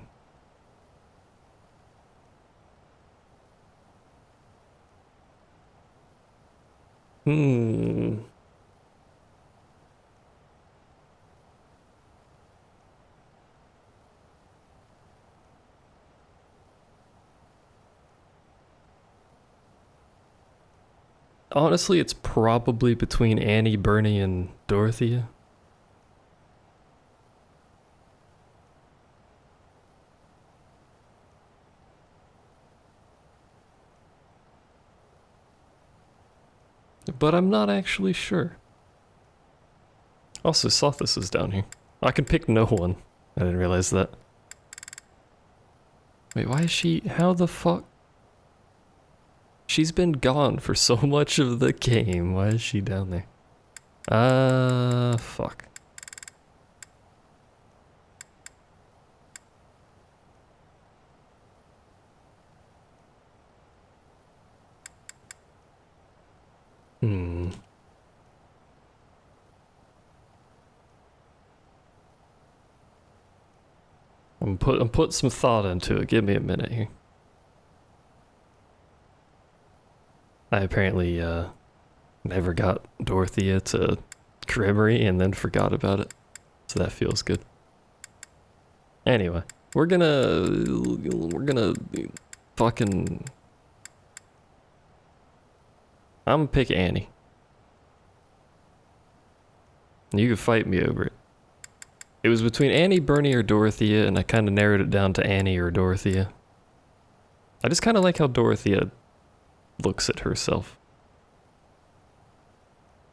Honestly, it's probably between Annie, Bernie, and Dorothea. But I'm not actually sure. Also, Sothis is down here. I can pick no one. I didn't realize that. Wait, why is she... How the fuck... She's been gone for so much of the game. Why is she down there? Fuck. I'm putting some thought into it. Give me a minute here. I apparently never got Dorothea to Creamery and then forgot about it. So that feels good. Anyway, we're gonna fucking I'm gonna pick Annie. You can fight me over it. It was between Annie, Bernie, or Dorothea, and I kind of narrowed it down to Annie or Dorothea. I just kind of like how Dorothea looks at herself.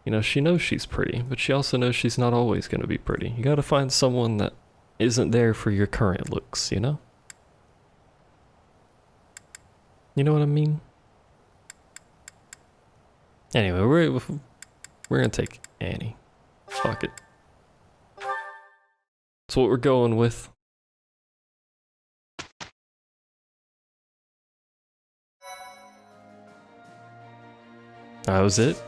You know, she knows she's pretty, but she also knows she's not always going to be pretty. You gotta find someone that isn't there for your current looks, you know? You know what I mean? Anyway, we're gonna take Annie. Fuck it. That's what we're going with. That was it?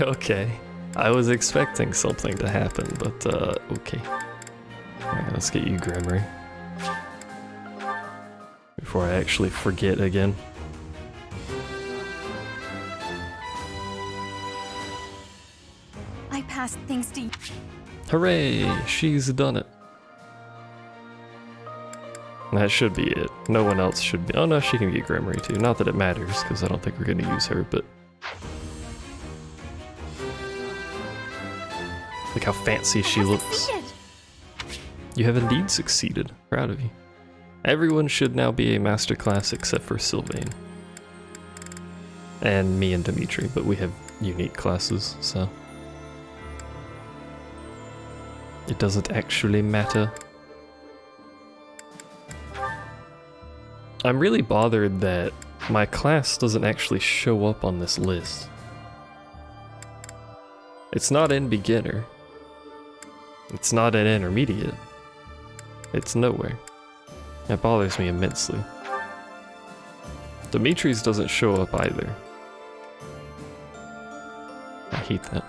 Okay. I was expecting something to happen, but okay. Alright, let's get you Grimry. Before I actually forget again. I passed thanks to you. Hooray! She's done it. That should be it. No one else should be. Oh no, she can get Grimry too. Not that it matters, because I don't think we're going to use her, but... Look how fancy she looks. You have indeed succeeded. Proud of you. Everyone should now be a masterclass except for Sylvain. And me and Dimitri, but we have unique classes, so... It doesn't actually matter. I'm really bothered that my class doesn't actually show up on this list. It's not in beginner. It's not in intermediate. It's nowhere. That bothers me immensely. Dimitri's doesn't show up either. I hate that.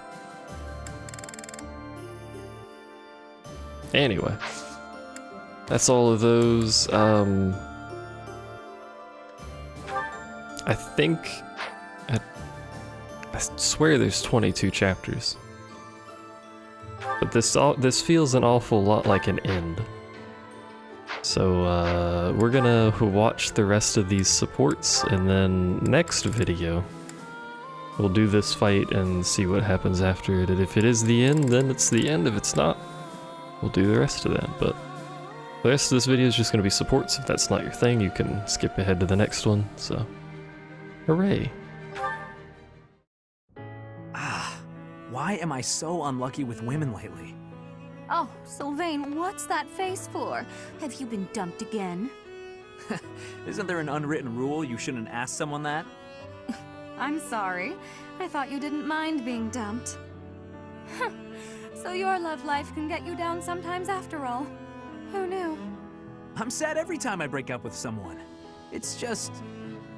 Anyway. That's all of those. I think... I swear there's 22 chapters. But this feels an awful lot like an end. So we're gonna watch the rest of these supports, and then next video we'll do this fight and see what happens after it. And if it is the end, then it's the end. If it's not, we'll do the rest of that. But the rest of this video is just gonna be supports. If that's not your thing, you can skip ahead to the next one. So, hooray. Why am I so unlucky with women lately? Oh, Sylvain, what's that face for? Have you been dumped again? Isn't there an unwritten rule you shouldn't ask someone that? I'm sorry. I thought you didn't mind being dumped. So your love life can get you down sometimes after all. Who knew? I'm sad every time I break up with someone. It's just,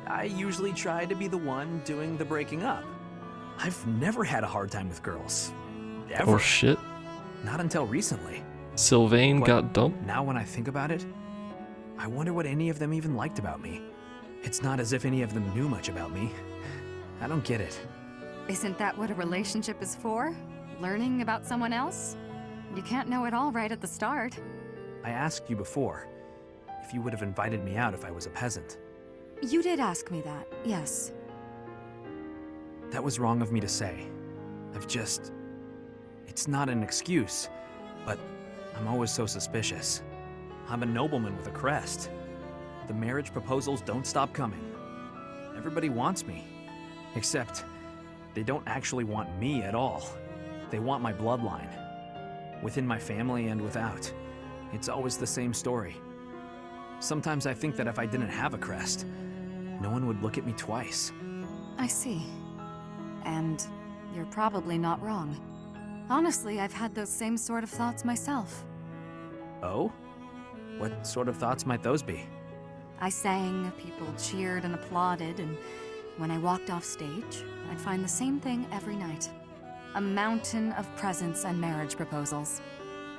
I usually try to be the one doing the breaking up. I've never had a hard time with girls. Ever. Oh shit. Not until recently. Sylvain got dumped? Now when I think about it, I wonder what any of them even liked about me. It's not as if any of them knew much about me. I don't get it. Isn't that what a relationship is for? Learning about someone else? You can't know it all right at the start. I asked you before if you would have invited me out if I was a peasant. You did ask me that, yes. That was wrong of me to say. It's not an excuse, but I'm always so suspicious. I'm a nobleman with a crest. The marriage proposals don't stop coming. Everybody wants me, except they don't actually want me at all. They want my bloodline. Within my family and without. It's always the same story. Sometimes I think that if I didn't have a crest, no one would look at me twice. I see. And you're probably not wrong. Honestly, I've had those same sort of thoughts myself. Oh? What sort of thoughts might those be? I sang, people cheered and applauded, and when I walked off stage, I'd find the same thing every night. A mountain of presents and marriage proposals.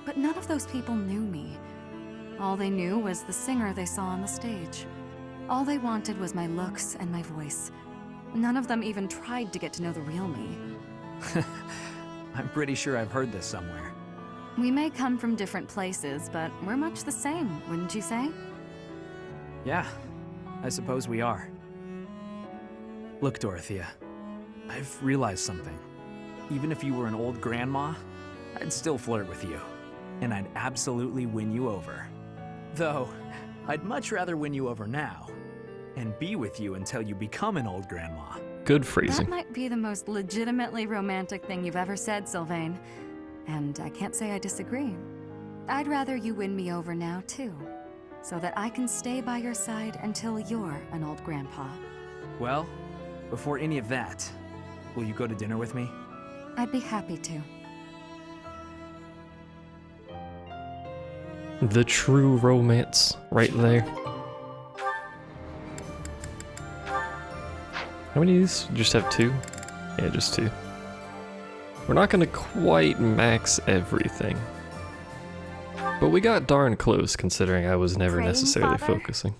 But none of those people knew me. All they knew was the singer they saw on the stage. All they wanted was my looks and my voice. None of them even tried to get to know the real me. I'm pretty sure I've heard this somewhere. We may come from different places, but we're much the same, wouldn't you say? Yeah, I suppose we are. Look, Dorothea, I've realized something. Even if you were an old grandma, I'd still flirt with you. And I'd absolutely win you over. Though, I'd much rather win you over now and be with you until you become an old grandma. Good phrasing. That might be the most legitimately romantic thing you've ever said, Sylvain. And I can't say I disagree. I'd rather you win me over now, too, so that I can stay by your side until you're an old grandpa. Well, before any of that, will you go to dinner with me? I'd be happy to. The true romance right there. How many of these? Just have 2? Yeah, just 2. We're not gonna quite max everything. But we got darn close considering I was never Praying, necessarily Father? focusing.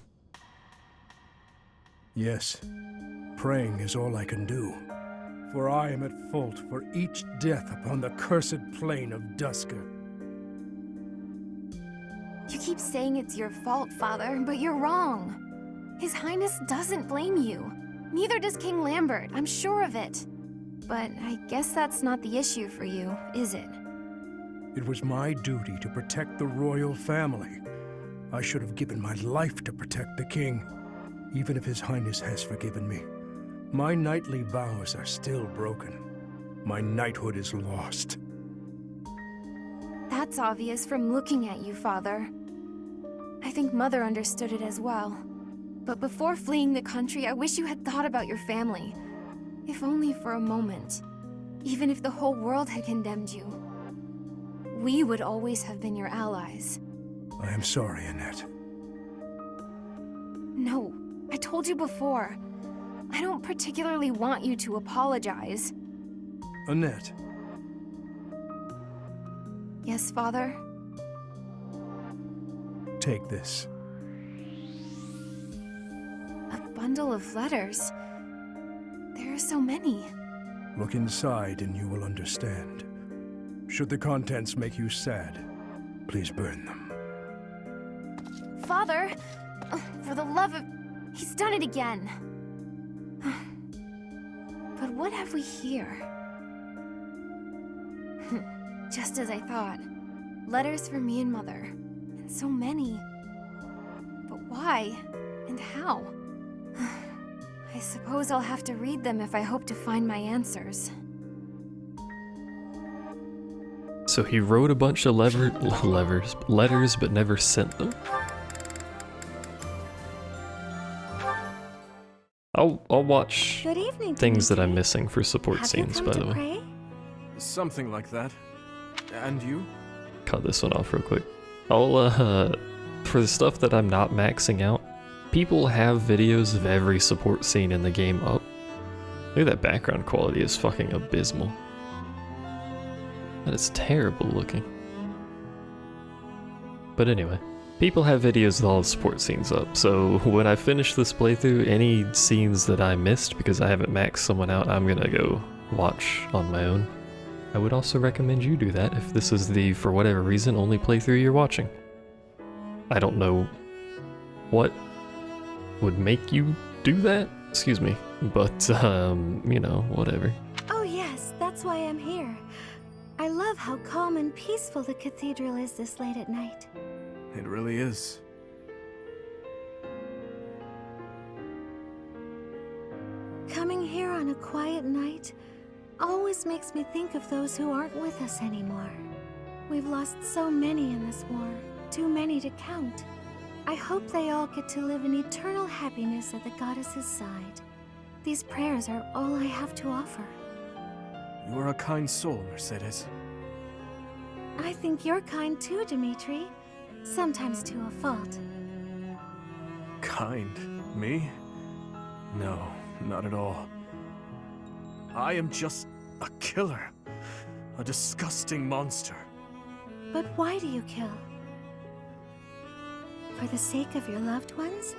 Yes, praying is all I can do. For I am at fault for each death upon the cursed plain of Dusker. You keep saying it's your fault, Father, but you're wrong. His Highness doesn't blame you. Neither does King Lambert, I'm sure of it. But I guess that's not the issue for you, is it? It was my duty to protect the royal family. I should have given my life to protect the king, even if His Highness has forgiven me. My knightly vows are still broken. My knighthood is lost. That's obvious from looking at you, Father. I think Mother understood it as well. But before fleeing the country, I wish you had thought about your family. If only for a moment. Even if the whole world had condemned you. We would always have been your allies. I am sorry, Annette. No, I told you before. I don't particularly want you to apologize. Annette. Yes, Father? Take this. A bundle of letters. There are so many. Look inside and you will understand. Should the contents make you sad, please burn them. Father! For the love of... He's done it again. But what have we here? Just as I thought. Letters for me and Mother. And so many. But why? And how? I suppose I'll have to read them if I hope to find my answers. So he wrote a bunch of letters, but never sent them. I'll watch Good evening, things that I'm missing for support Have scenes, you by come the to way. pray? Something like that. And you? Cut this one off real quick. I'll, for the stuff that I'm not maxing out, people have videos of every support scene in the game up. Look at that background quality, is fucking abysmal. That is terrible looking. But anyway, people have videos with all the support scenes up, so when I finish this playthrough, any scenes that I missed because I haven't maxed someone out, I'm gonna go watch on my own. I would also recommend you do that if this is the, for whatever reason, only playthrough you're watching. I don't know what would make you do that, excuse me, but, you know, whatever. Oh yes, that's why I'm here. I love how calm and peaceful the cathedral is this late at night. It really is. Coming here on a quiet night always makes me think of those who aren't with us anymore. We've lost so many in this war, too many to count. I hope they all get to live in eternal happiness at the goddess's side. These prayers are all I have to offer. You are a kind soul, Mercedes. I think you're kind too, Dimitri. Sometimes to a fault. Kind? Me? No, not at all. I am just a killer. A disgusting monster. But why do you kill? For the sake of your loved ones?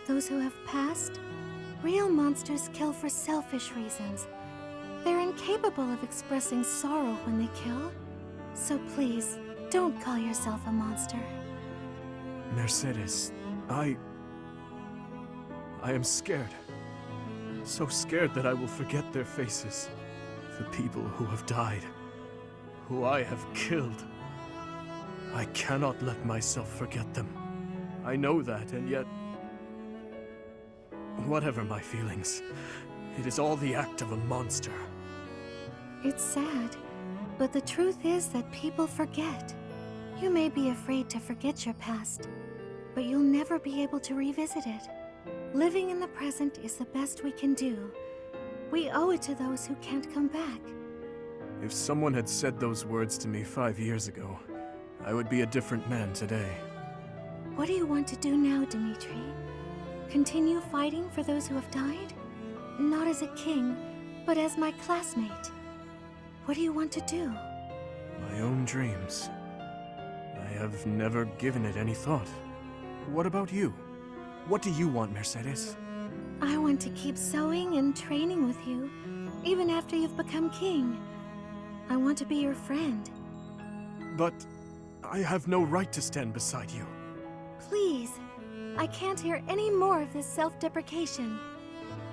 Those who have passed? Real monsters kill for selfish reasons. They're incapable of expressing sorrow when they kill. So please, don't call yourself a monster. Mercedes, I am scared. So scared that I will forget their faces. The people who have died. Who I have killed. I cannot let myself forget them. I know that, and yet... Whatever my feelings, it is all the act of a monster. It's sad, but the truth is that people forget. You may be afraid to forget your past, but you'll never be able to revisit it. Living in the present is the best we can do. We owe it to those who can't come back. If someone had said those words to me 5 years ago, I would be a different man today. What do you want to do now, Dimitri? Continue fighting for those who have died? Not as a king, but as my classmate. What do you want to do? My own dreams. I have never given it any thought. What about you? What do you want, Mercedes? I want to keep sewing and training with you, even after you've become king. I want to be your friend. But I have no right to stand beside you. Please, I can't hear any more of this self-deprecation.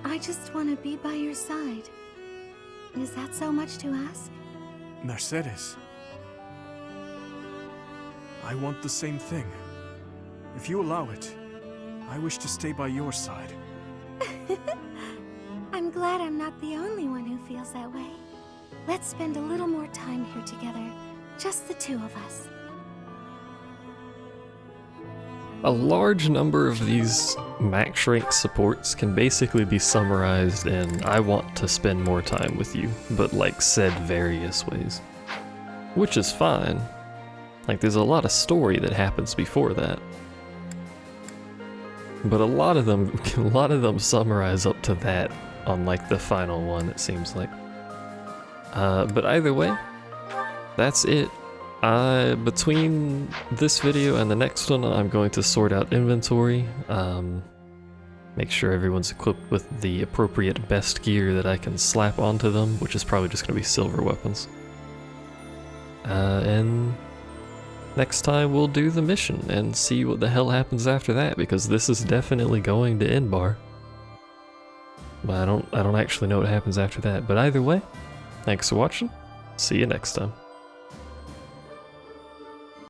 I just want to be by your side. Is that so much to ask? Mercedes. I want the same thing. If you allow it, I wish to stay by your side. I'm glad I'm not the only one who feels that way. Let's spend a little more time here together, just the two of us. A large number of these max shrink supports can basically be summarized in I want to spend more time with you, but like said various ways. Which is fine. Like there's a lot of story that happens before that. But a lot of them summarize up to that on like the final one, it seems like. But either way, that's it. Between this video and the next one, I'm going to sort out inventory, make sure everyone's equipped with the appropriate best gear that I can slap onto them, which is probably just going to be silver weapons. And next time we'll do the mission and see what the hell happens after that, because this is definitely going to Enbar. But I don't actually know what happens after that, but either way, thanks for watching, see you next time.